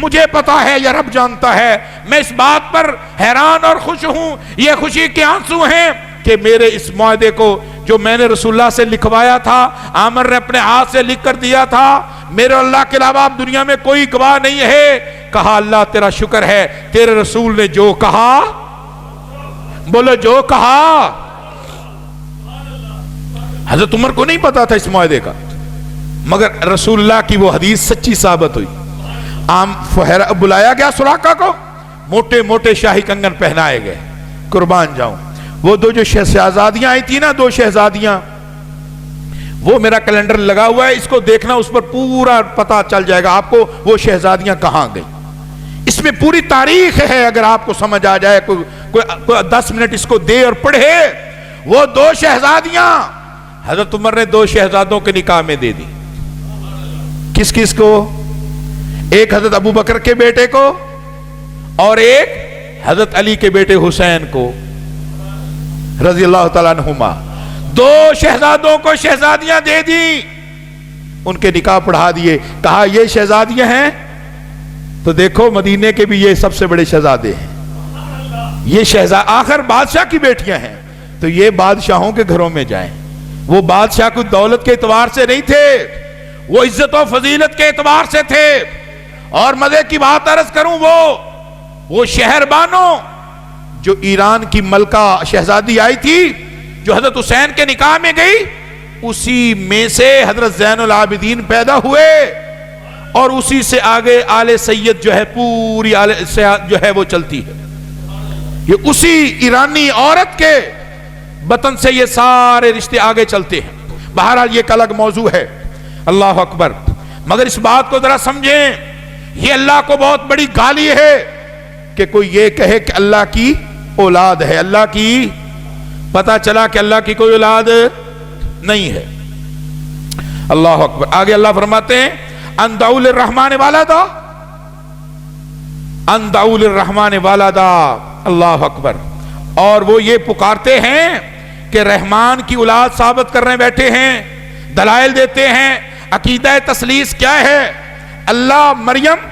مجھے پتا ہے، یا رب جانتا ہے، میں اس بات پر حیران اور خوش ہوں، یہ خوشی کے آنسو ہیں کہ میرے اس معاہدے کو جو میں نے رسول اللہ سے لکھوایا تھا، عامر نے اپنے ہاتھ سے لکھ کر دیا تھا، میرے اللہ کے علاوہ اب دنیا میں کوئی گواہ نہیں ہے۔ کہا اللہ تیرا شکر ہے، تیرے رسول نے جو کہا، بولو جو کہا۔ حضرت عمر کو نہیں پتا تھا اس معاہدے کا، مگر رسول اللہ کی وہ حدیث سچی ثابت ہوئی۔ بلایا گیا سراقہ کو، موٹے موٹے شاہی کنگن پہنائے گئے۔ قربان جاؤں، وہ دو جو شہزادیاں آئی تھی نا، دو شہزادیاں، وہ میرا کیلنڈر لگا ہوا ہے، اس کو دیکھنا، اس پر پورا پتا چل جائے گا آپ کو وہ شہزادیاں کہاں گئی۔ اس میں پوری تاریخ ہے، اگر آپ کو سمجھ آ جائے، کوئی 10 منٹ اس کو دے اور پڑھے۔ وہ دو شہزادیاں حضرت عمر نے دو شہزادوں کے نکاح میں دے دی۔ کس کس کو؟ ایک حضرت ابو بکر کے بیٹے کو اور ایک حضرت علی کے بیٹے حسین کو رضی اللہ تعالیٰ عنہما۔ دو شہزادوں کو شہزادیاں دے دی، ان کے نکاح پڑھا دیے۔ کہا یہ شہزادیاں ہیں تو دیکھو مدینے کے بھی یہ سب سے بڑے شہزادے ہیں، یہ شہزاد آخر بادشاہ کی بیٹیاں ہیں تو یہ بادشاہوں کے گھروں میں جائیں۔ وہ بادشاہ کو دولت کے اعتبار سے نہیں تھے، وہ عزت و فضیلت کے اعتبار سے تھے۔ اور مزے کی بات عرض کروں، وہ شہر بانو جو ایران کی ملکہ شہزادی آئی تھی جو حضرت حسین کے نکاح میں گئی، اسی میں سے حضرت زین العابدین پیدا ہوئے، اور اسی سے آگے آل سید جو ہے پوری آل سید جو ہے وہ چلتی ہے۔ یہ اسی ایرانی عورت کے بطن سے یہ سارے رشتے آگے چلتے ہیں۔ بہرحال یہ ایک الگ موضوع ہے، اللہ اکبر۔ مگر اس بات کو ذرا سمجھیں، یہ اللہ کو بہت بڑی گالی ہے کہ کوئی یہ کہے کہ اللہ کی اولاد ہے۔ اللہ کی، پتا چلا کہ اللہ کی کوئی اولاد نہیں ہے۔ اللہ اکبر۔ آگے اللہ فرماتے ہیں ان دعوا للرحمن والدا، ان دعوا للرحمن والدا، اللہ اکبر۔ اور وہ یہ پکارتے ہیں کہ رحمان کی اولاد ثابت کرنے بیٹھے ہیں، دلائل دیتے ہیں۔ عقیدہ تثلیث کیا ہے؟ اللہ مریم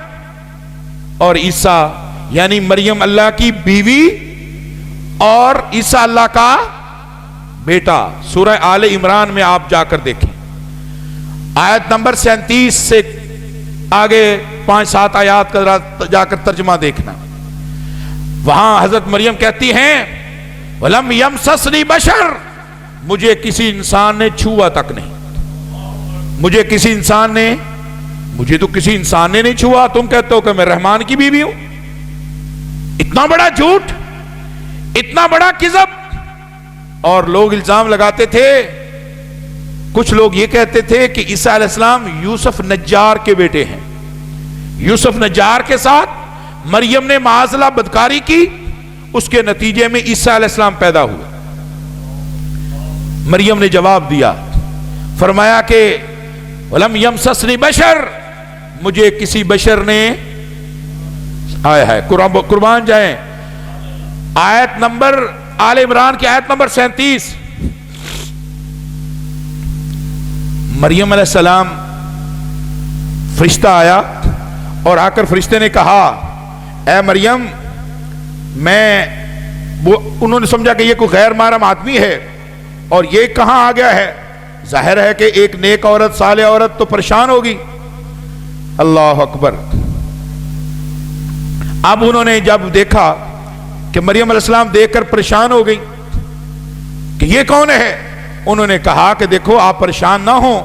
اور عیسیٰ، یعنی مریم اللہ کی بیوی اور عیسیٰ اللہ کا بیٹا۔ سورہ آل عمران میں آپ جا کر دیکھیں، آیت نمبر 37 سے آگے 5-7 آیات کا جا کر ترجمہ دیکھنا۔ وہاں حضرت مریم کہتی ہیں وَلَمْ يَمْسَسْنِي بَشَرٌ، مجھے کسی انسان نے چھوا تک نہیں، مجھے تو کسی انسان نے نہیں چھوا، تم کہتے ہو کہ میں رحمان کی بیوی ہوں۔ اتنا بڑا جھوٹ، اتنا بڑا کذب۔ اور لوگ الزام لگاتے تھے، کچھ لوگ یہ کہتے تھے کہ عیسیٰ علیہ السلام یوسف نجار کے بیٹے ہیں، یوسف نجار کے ساتھ مریم نے معاذ اللہ بدکاری کی، اس کے نتیجے میں عیسیٰ علیہ السلام پیدا ہوئے۔ مریم نے جواب دیا، فرمایا کہ وَلَمْ يَمْسَسْنِي بَشَرٌ، مجھے کسی بشر نے، آیا ہے قربان جائیں، آیت نمبر آل عمران کی آیت نمبر 37۔ مریم علیہ السلام، فرشتہ آیا اور آ کر فرشتے نے کہا اے مریم، انہوں نے سمجھا کہ یہ کوئی غیر محرم آدمی ہے اور یہ کہاں آ گیا ہے، ظاہر ہے کہ ایک نیک عورت، صالح عورت تو پریشان ہوگی۔ اللہ اکبر۔ اب انہوں نے جب دیکھا کہ مریم علیہ السلام دیکھ کر پریشان ہو گئی کہ یہ کون ہے، انہوں نے کہا کہ دیکھو آپ پریشان نہ ہوں،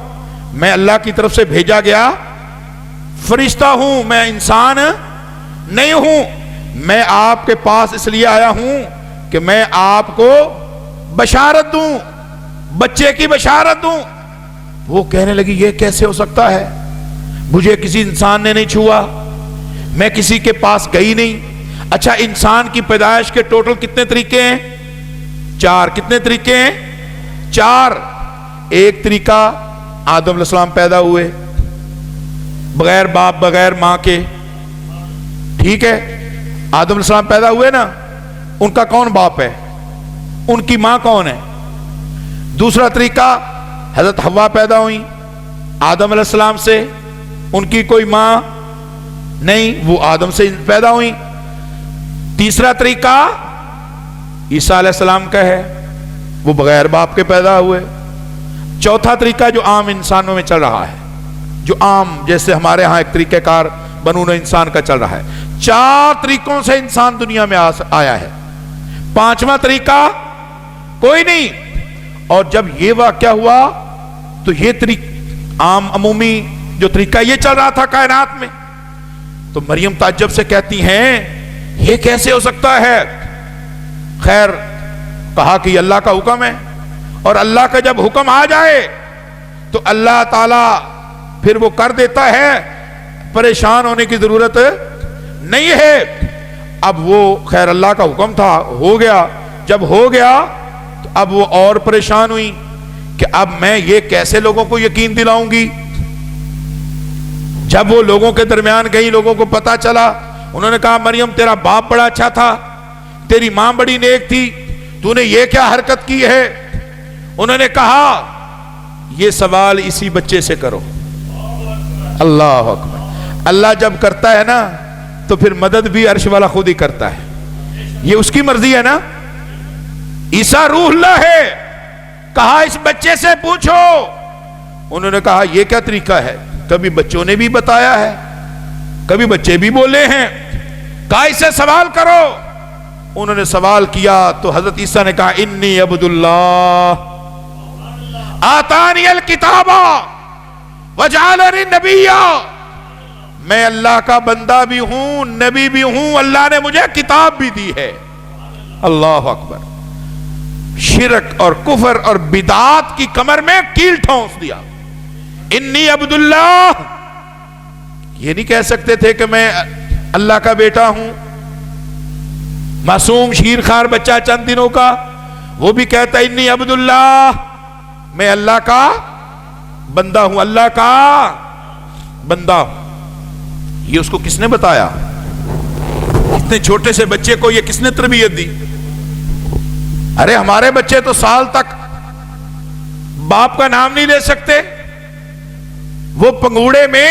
میں اللہ کی طرف سے بھیجا گیا فرشتہ ہوں، میں انسان نہیں ہوں، میں آپ کے پاس اس لیے آیا ہوں کہ میں آپ کو بشارت دوں، بچے کی بشارت دوں۔ وہ کہنے لگی یہ کیسے ہو سکتا ہے، مجھے کسی انسان نے نہیں چھوا، میں کسی کے پاس گئی نہیں۔ اچھا، انسان کی پیدائش کے ٹوٹل کتنے طریقے ہیں؟ 4۔ کتنے طریقے ہیں؟ 4۔ ایک طریقہ، آدم علیہ السلام پیدا ہوئے بغیر باپ بغیر ماں کے، ٹھیک ہے، آدم علیہ السلام پیدا ہوئے نا، ان کا کون باپ ہے، ان کی ماں کون ہے؟ دوسرا طریقہ، حضرت حوا پیدا ہوئی آدم علیہ السلام سے، ان کی کوئی ماں نہیں، وہ آدم سے پیدا ہوئی۔ تیسرا طریقہ عیسیٰ علیہ السلام کا ہے، وہ بغیر باپ کے پیدا ہوئے۔ چوتھا طریقہ جو عام انسانوں میں چل رہا ہے، جو عام جیسے ہمارے ہاں ایک طریقہ کار بنون انسان کا چل رہا ہے، 4 طریقوں سے انسان دنیا میں آیا ہے، 5واں طریقہ کوئی نہیں۔ اور جب یہ واقعہ ہوا تو یہ طریقہ عام عمومی جو طریقہ یہ چل رہا تھا کائنات میں، تو مریم تعجب سے کہتی ہیں یہ کیسے ہو سکتا ہے؟ خیر، کہا کہ یہ اللہ کا حکم ہے، اور اللہ کا جب حکم آ جائے تو اللہ تعالیٰ پھر وہ کر دیتا ہے، پریشان ہونے کی ضرورت نہیں ہے۔ اب وہ خیر اللہ کا حکم تھا، ہو گیا، جب ہو گیا تو اب وہ اور پریشان ہوئی کہ اب میں یہ کیسے لوگوں کو یقین دلاؤں گی۔ جب وہ لوگوں کے درمیان گئی، لوگوں کو پتا چلا، انہوں نے کہا مریم تیرا باپ بڑا اچھا تھا، تیری ماں بڑی نیک تھی، تو نے یہ کیا حرکت کی ہے؟ انہوں نے کہا یہ سوال اسی بچے سے کرو۔ اللہ اکبر۔ اللہ جب کرتا ہے نا تو پھر مدد بھی عرش والا خود ہی کرتا ہے، یہ اس کی مرضی ہے نا۔ عیسیٰ روح اللہ ہے، کہا اس بچے سے پوچھو۔ انہوں نے کہا یہ کیا طریقہ ہے؟ کبھی بچوں نے بھی بتایا ہے، کبھی بچے بھی بولے ہیں، کہا اس سے سوال کرو۔ انہوں نے سوال کیا تو حضرت عیسیٰ نے کہا انی عبد اللہ آتانی الکتاب وجعلنی نبیا، میں اللہ کا بندہ بھی ہوں، نبی بھی ہوں، اللہ نے مجھے کتاب بھی دی ہے۔ اللہ اکبر۔ شرک اور کفر اور بدعات کی کمر میں کیل ٹھونس دیا۔ انی عبد اللہ، یہ نہیں کہہ سکتے تھے کہ میں اللہ کا بیٹا ہوں۔ معصوم شیر خار بچہ چند دنوں کا، وہ بھی کہتا ہے انی عبد اللہ، میں اللہ کا بندہ ہوں، اللہ کا بندہ ہوں۔ یہ اس کو کس نے بتایا؟ اتنے چھوٹے سے بچے کو یہ کس نے تربیت دی؟ ارے ہمارے بچے تو سال تک باپ کا نام نہیں لے سکتے، وہ پنگوڑے میں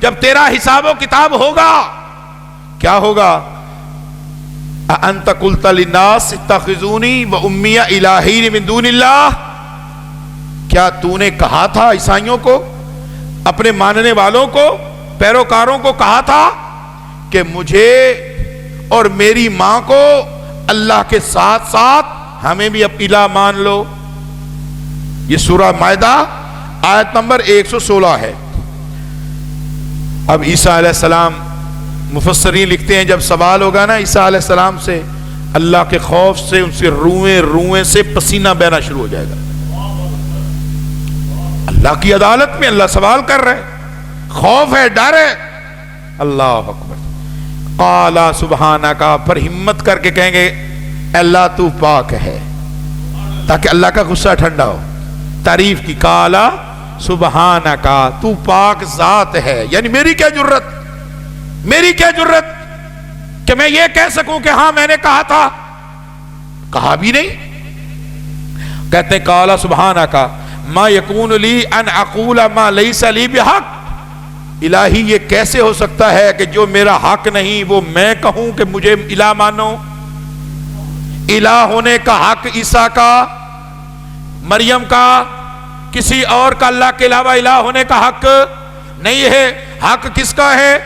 جب تیرا حساب و کتاب ہوگا کیا ہوگا؟ انت قلت للناس اتخذونی و امی الہین من دون اللہ، کیا تو نے کہا تھا عیسائیوں کو، اپنے ماننے والوں کو، پیروکاروں کو کہا تھا کہ مجھے اور میری ماں کو اللہ کے ساتھ ساتھ ہمیں بھی اب الہ مان لو؟ یہ سورہ مائدہ آیت نمبر 116 ہے۔ اب عیسیٰ علیہ السلام، مفسرین لکھتے ہیں جب سوال ہوگا نا عیسیٰ علیہ السلام سے، اللہ کے خوف سے ان سے روئیں سے پسینہ بہنا شروع ہو جائے گا۔ اللہ کی عدالت میں اللہ سوال کر رہے، خوف ہے، ڈر ہے۔ اللہ اکبر۔ قال سبحانک، پر ہمت کر کے کہیں گے اللہ تو پاک ہے، تاکہ اللہ کا غصہ ٹھنڈا ہو، تعریف کی۔ قال سبحانک، تو پاک ذات ہے، یعنی میری کیا جرت، میری کیا جرت کہ میں یہ کہہ سکوں کہ ہاں میں نے کہا تھا، کہا بھی نہیں۔ کہتے ہیں قال سبحانک ما یکون لی ان اقول ما لیس لی بحق، الہی یہ کیسے ہو سکتا ہے کہ جو میرا حق نہیں وہ میں کہوں کہ مجھے الہ مانو؟ الہ ہونے کا حق عیسیٰ کا، مریم کا، کسی اور کا اللہ کے علاوہ الہ ہونے کا حق نہیں ہے۔ حق کس کا ہے؟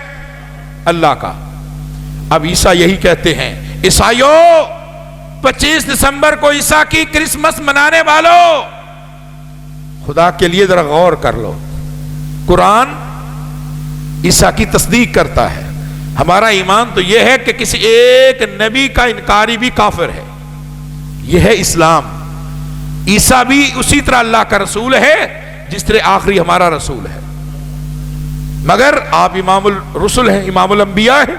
اللہ کا۔ اب عیسیٰ یہی کہتے ہیں، عیسائیوں 25 دسمبر کو عیسیٰ کی کرسمس منانے والوں، خدا کے لیے ذرا غور کر لو، قرآن عیسیٰ کی تصدیق کرتا ہے۔ ہمارا ایمان تو یہ ہے کہ کسی ایک نبی کا انکاری بھی کافر ہے، یہ ہے اسلام۔ عیسیٰ بھی اسی طرح اللہ کا رسول ہے جس طرح آخری ہمارا رسول ہے، مگر آپ امام الرسل ہیں، امام الانبیاء ہیں،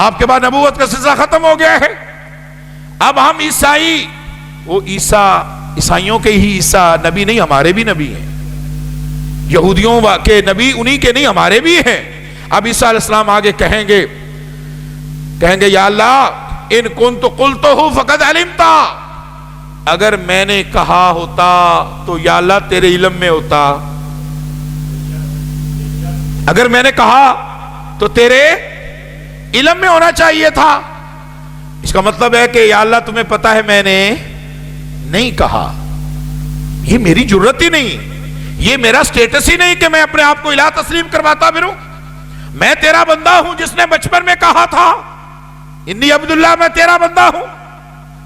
آپ کے بعد نبوت کا سلسلہ ختم ہو گیا ہے۔ اب ہم عیسائی، وہ عیسائیوں کے ہی عیسیٰ نبی نہیں، ہمارے بھی نبی ہیں، یہودیوں کے نبی انہی کے نہیں، ہمارے بھی ہیں۔ اب عیسیٰ علیہ السلام آگے کہیں گے یا اللہ ان کنت قلتہ فقد علمتا، اگر میں نے کہا ہوتا تو یا اللہ تیرے علم میں ہوتا، اگر میں نے کہا تو تیرے علم میں ہونا چاہیے تھا۔ اس کا مطلب ہے کہ یا اللہ تمہیں پتا ہے میں نے نہیں کہا، یہ میری جرت ہی نہیں، یہ میرا سٹیٹس ہی نہیں کہ میں اپنے آپ کو الہ تسلیم کرواتا پھروں۔ میں تیرا بندہ ہوں جس نے بچپن میں کہا تھا انی عبداللہ، میں تیرا بندہ ہوں۔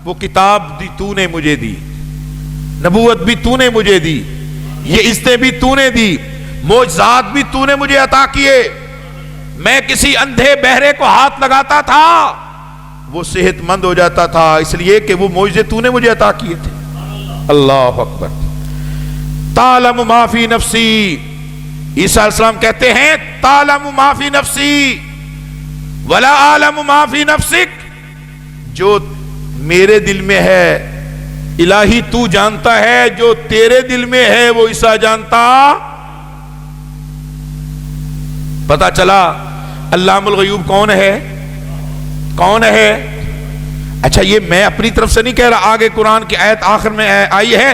وہ کتاب دی تو نے مجھے دی، نبوت بھی تو نے مجھے دی، یہ عزتیں بھی تو نے دی، معجزات بھی تو نے مجھے عطا کیے۔ میں کسی اندھے بہرے کو ہاتھ لگاتا تھا وہ صحت مند ہو جاتا تھا، اس لیے کہ وہ معجزے تو نے مجھے عطا کیے تھے۔ اللہ اکبر۔ تعلم ما فی نفسی، عیسیٰ علیہ السلام کہتے ہیں تعلم ما فی نفسی ولا اعلم ما فی نفسک، جو میرے دل میں ہے الہی تو جانتا ہے، جو تیرے دل میں ہے وہ عیسیٰ جانتا۔ پتا چلا علام الغیوب کون ہے؟ کون ہے؟ اچھا یہ میں اپنی طرف سے نہیں کہہ رہا، آگے قرآن کی آیت آخر میں آئی ہے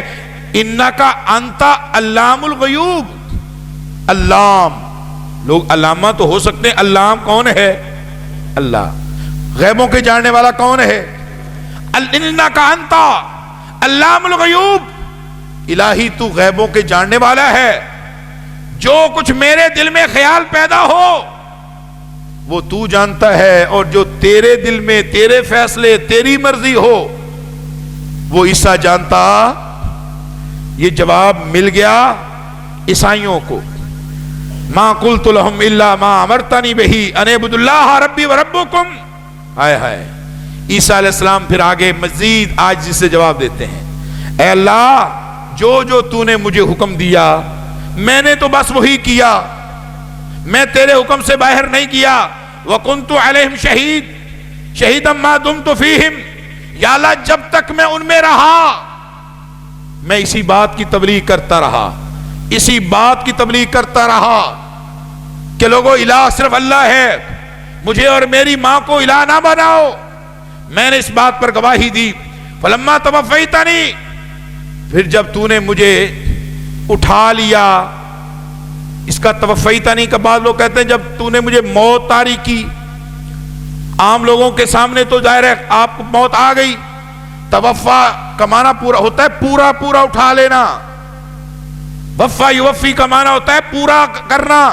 انکا انتا علام الغیوب۔ علام، لوگ علامہ تو ہو سکتے ہیں، علام کون ہے؟ اللہ۔ غیبوں کے جاننے والا کون ہے؟ انکا انتا علام الغیوب، الہی تو غیبوں کے جاننے والا ہے، جو کچھ میرے دل میں خیال پیدا ہو وہ تو جانتا ہے، اور جو تیرے دل میں تیرے فیصلے تیری مرضی ہو وہ عیسیٰ جانتا۔ یہ جواب مل گیا عیسائیوں کو، ما قلت لهم الا ما امرتنی بہ ان اعبدوا اللہ ربی وربکم۔ ہائے ہائے۔ عیسیٰ علیہ السلام پھر آگے مزید عاجزی سے جواب دیتے ہیں، اے اللہ جو تو نے مجھے حکم دیا میں نے تو بس وہی کیا، میں تیرے حکم سے باہر نہیں کیا۔ وَكُنْتُ عَلَيْهِمْ شَهِيدٌ شَهِيدًا مَا دُمْتُ فِيهِمْ، یا اللہ جب تک میں ان میں رہا میں اسی بات کی تبلیغ کرتا رہا، اسی بات کی تبلیغ کرتا رہا کہ لوگوں الہ صرف اللہ ہے، مجھے اور میری ماں کو الہ نہ بناؤ۔ میں نے اس بات پر گواہی دی۔ فَلَمَّا تَوَفَّيْتَنِي، پھر جب تو نے مجھے اٹھا لیا، اس کا توفیتنی کا بعض لوگ کہتے ہیں جب تو نے مجھے موت طاری کی، عام لوگوں کے سامنے تو ظاہر ہے آپ کو موت آ گئی، توفا کا معنی پورا ہوتا ہے پورا پورا اٹھا لینا، وفا یوفی کا معنی ہوتا ہے پورا کرنا،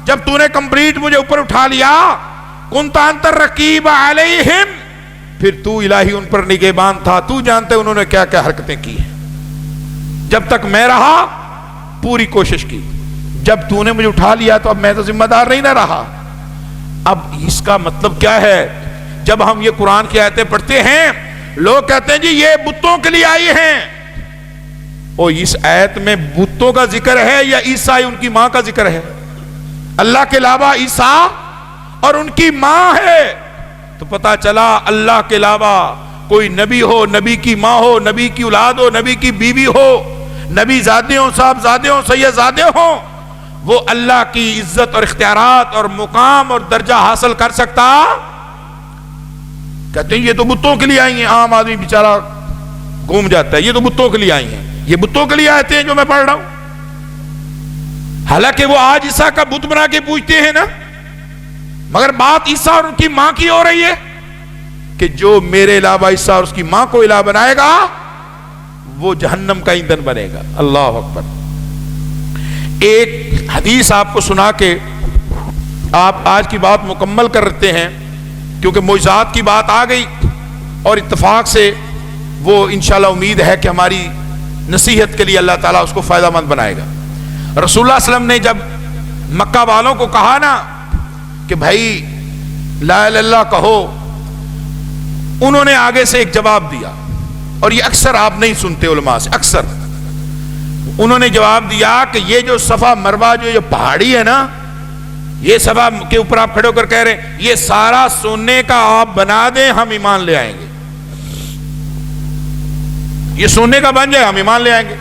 جب تو نے کمپلیٹ مجھے اوپر اٹھا لیا، کنت انت الرقیب علیہم، پھر تو الہی ان پر نگہبان تھا، تو جانتے انہوں نے کیا کیا حرکتیں کی ہیں، جب تک میں رہا پوری کوشش کی، جب تو نے مجھے اٹھا لیا تو اب میں تو ذمہ دار نہیں نہ رہا۔ اب اس کا مطلب کیا ہے؟ جب ہم یہ قرآن کی آیتیں پڑھتے ہیں لوگ کہتے ہیں جی یہ بتوں کے لیے آئی ہیں، اور اس آیت میں بتوں کا ذکر ہے یا عیسیٰ ان کی ماں کا ذکر ہے؟ اللہ کے علاوہ عیسیٰ اور ان کی ماں ہے، تو پتا چلا اللہ کے علاوہ کوئی نبی ہو، نبی کی ماں ہو، نبی کی اولاد ہو، نبی کی بیوی ہو، نبی زادے ہوں، صاحب زادے ہوں، سید زادے ہوں، وہ اللہ کی عزت اور اختیارات اور مقام اور درجہ حاصل کر سکتا؟ کہتے ہیں یہ تو بتوں کے لیے آئی ہیں، عام آدمی بیچارہ گھوم جاتا ہے، یہ تو بتوں کے لیے آئی ہیں، یہ بتوں کے لیے آتے ہیں جو میں پڑھ رہا ہوں، حالانکہ وہ آج عیسیٰ کا بت بنا کے پوجتے ہیں نا، مگر بات عیسیٰ اور ان کی ماں کی ہو رہی ہے کہ جو میرے علاوہ عیسیٰ اور اس کی ماں کو الہ بنائے گا وہ جہنم کا ایندھن بنے گا۔ اللہ اکبر۔ ایک حدیث آپ کو سنا کے آپ آج کی بات مکمل کرتے ہیں، کیونکہ معجزات کی بات آ گئی اور اتفاق سے وہ انشاءاللہ امید ہے کہ ہماری نصیحت کے لیے اللہ تعالیٰ اس کو فائدہ مند بنائے گا۔ رسول اللہ صلی اللہ علیہ وسلم نے جب مکہ والوں کو کہا نا کہ بھائی لا الہ الا اللہ کہو، انہوں نے آگے سے ایک جواب دیا، اور یہ اکثر آپ نہیں سنتے علماء سے، اکثر انہوں نے جواب دیا کہ یہ جو صفا مروہ جو یہ پہاڑی ہے نا، یہ صفا کے اوپر آپ کھڑے ہو کر کہہ رہے ہیں یہ سارا سونے کا آپ بنا دیں ہم ایمان لے آئیں گے، یہ سونے کا بن جائے ہم ایمان لے آئیں گے۔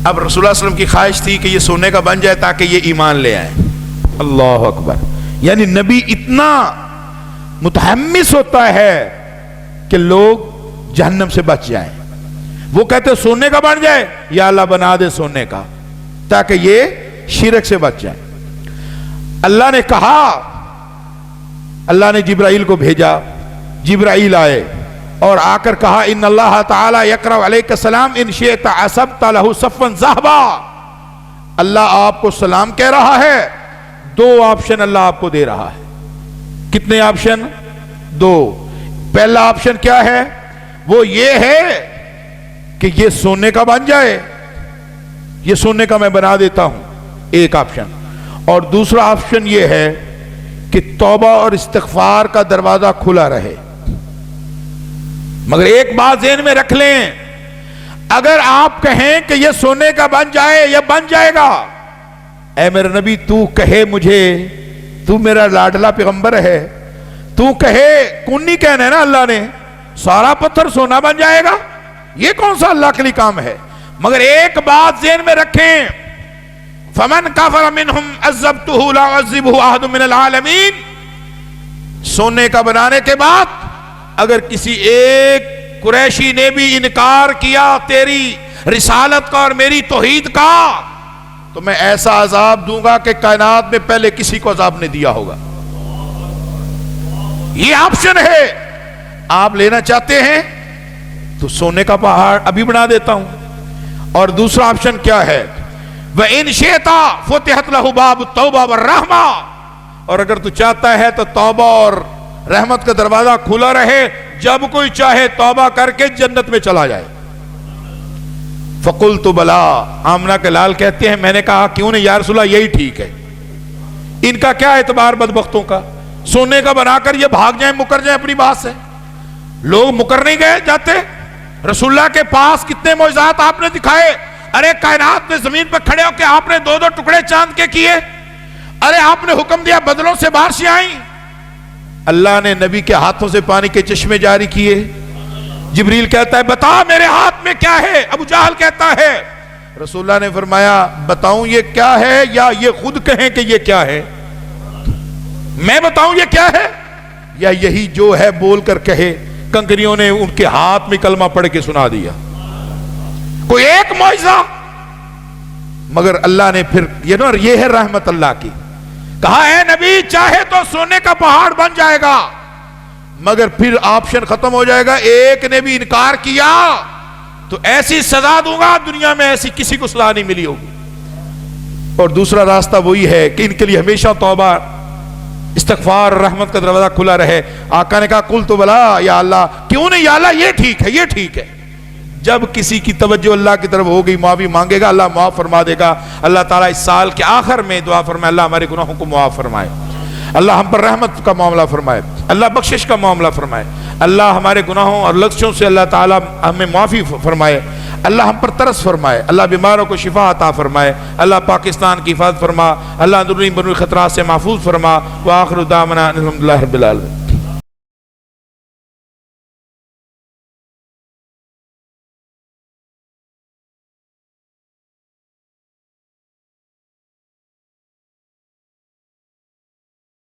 اب رسول اللہ صلی اللہ علیہ وسلم کی خواہش تھی کہ یہ سونے کا بن جائے تاکہ یہ ایمان لے آئیں۔ اللہ اکبر۔ یعنی نبی اتنا متحمس ہوتا ہے کہ لوگ جہنم سے بچ جائیں، وہ کہتے ہیں سونے کا بن جائے، یا اللہ بنا دے سونے کا تاکہ یہ شرک سے بچ جائیں۔ اللہ نے کہا، اللہ نے جبرائیل کو بھیجا، جبرائیل آئے اور آ کر کہا ان اللہ تعالی یقرأ علیک السلام ان شئت عصبت لہ صفا ذہبا، اللہ آپ کو سلام کہہ رہا ہے، دو آپشن اللہ آپ کو دے رہا ہے۔ کتنے آپشن؟ دو۔ پہلا آپشن کیا ہے؟ وہ یہ ہے کہ یہ سونے کا بن جائے، یہ سونے کا میں بنا دیتا ہوں، ایک آپشن، اور دوسرا آپشن یہ ہے کہ توبہ اور استغفار کا دروازہ کھلا رہے۔ مگر ایک بات ذہن میں رکھ لیں، اگر آپ کہیں کہ یہ سونے کا بن جائے یا بن جائے گا، اے میرے نبی تو کہے مجھے، تو میرا لاڈلا پیغمبر ہے، تو کہے کنی کہنا ہے نا اللہ نے، سارا پتھر سونا بن جائے گا، یہ کون سا اللہ کے لیے کام ہے؟ مگر ایک بات ذہن میں رکھیں، فمن کفر منہم عذبتہ لا اعذبہ احد من العالمین، سونے کا بنانے کے بعد اگر کسی ایک قریشی نے بھی انکار کیا تیری رسالت کا اور میری توحید کا، تو میں ایسا عذاب دوں گا کہ کائنات میں پہلے کسی کو عذاب نہیں دیا ہوگا۔ یہ آپشن ہے، آپ لینا چاہتے ہیں تو سونے کا پہاڑ ابھی بنا دیتا ہوں، اور دوسرا آپشن کیا ہے؟ وَإِن شِئْتَ فُتِحَتْ لَهُ بَابُ التَّوْبَةِ وَالرَّحْمَةِ، اور اگر تو چاہتا ہے تو توبہ اور رحمت کا دروازہ کھلا رہے، جب کوئی چاہے توبہ کر کے جنت میں چلا جائے۔ فَقُلْتُ بَلَا، آمنہ کے لال کہتے ہیں میں نے کہا کیوں نہیں یا رسول اللہ، یہی ٹھیک ہے۔ ان کا کیا اعتبار بدبختوں کا، سونے کا بنا کر یہ بھاگ جائیں، مکر جائیں اپنی بات سے۔ لوگ مکر نہیں گئے جاتے، رسول اللہ کے پاس کتنے معجزات آپ نے دکھائے، ارے کائنات میں زمین پر کھڑے ہو کے آپ نے دو دو ٹکڑے چاند کے کیے، ارے آپ نے حکم دیا بدلوں سے بارشیں آئیں، اللہ نے نبی کے ہاتھوں سے پانی کے چشمے جاری کیے۔ جبریل کہتا ہے بتا میرے ہاتھ میں کیا ہے، ابو جہل کہتا ہے، رسول اللہ نے فرمایا بتاؤں یہ کیا ہے یا یہ خود کہیں کہ یہ کیا ہے؟ میں بتاؤں یہ کیا ہے یا یہی جو ہے بول کر کہے؟ کنکریوں نے ان کے ہاتھ میں کلمہ پڑھ کے سنا دیا۔ کوئی ایک معجزہ مگر اللہ نے پھر یہ ہے رحمت اللہ کی، کہا اے نبی چاہے تو سونے کا پہاڑ بن جائے گا، مگر پھر آپشن ختم ہو جائے گا، ایک نے بھی انکار کیا تو ایسی سزا دوں گا دنیا میں ایسی کسی کو سزا نہیں ملی ہوگی۔ اور دوسرا راستہ وہی ہے کہ ان کے لیے ہمیشہ توبہ، استغفار، رحمت کا دروازہ کھلا رہے۔ آقا نے کہا قل تو بلا یا اللہ، کیوں نہیں یا اللہ، یہ ٹھیک ہے، یہ ٹھیک ہے۔ جب کسی کی توجہ اللہ کی طرف ہو گئی، معافی مانگے گا، اللہ معاف فرما دے گا۔ اللہ تعالیٰ اس سال کے آخر میں دعا فرمائے اللہ ہمارے گناہوں کو معاف فرمائے، اللہ ہم پر رحمت کا معاملہ فرمائے، اللہ بخشش کا معاملہ فرمائے، اللہ ہمارے گناہوں اور لغزشوں سے اللہ تعالیٰ ہمیں معافی فرمائے، اللہ ہم پر ترس فرمائے، اللہ بیماروں کو شفا عطا فرمائے، اللہ پاکستان کی حفاظت فرما، اللہ اندرونی بیرونی خطرات سے محفوظ فرما۔ وآخر دعوانا الحمدللہ رب العالمین۔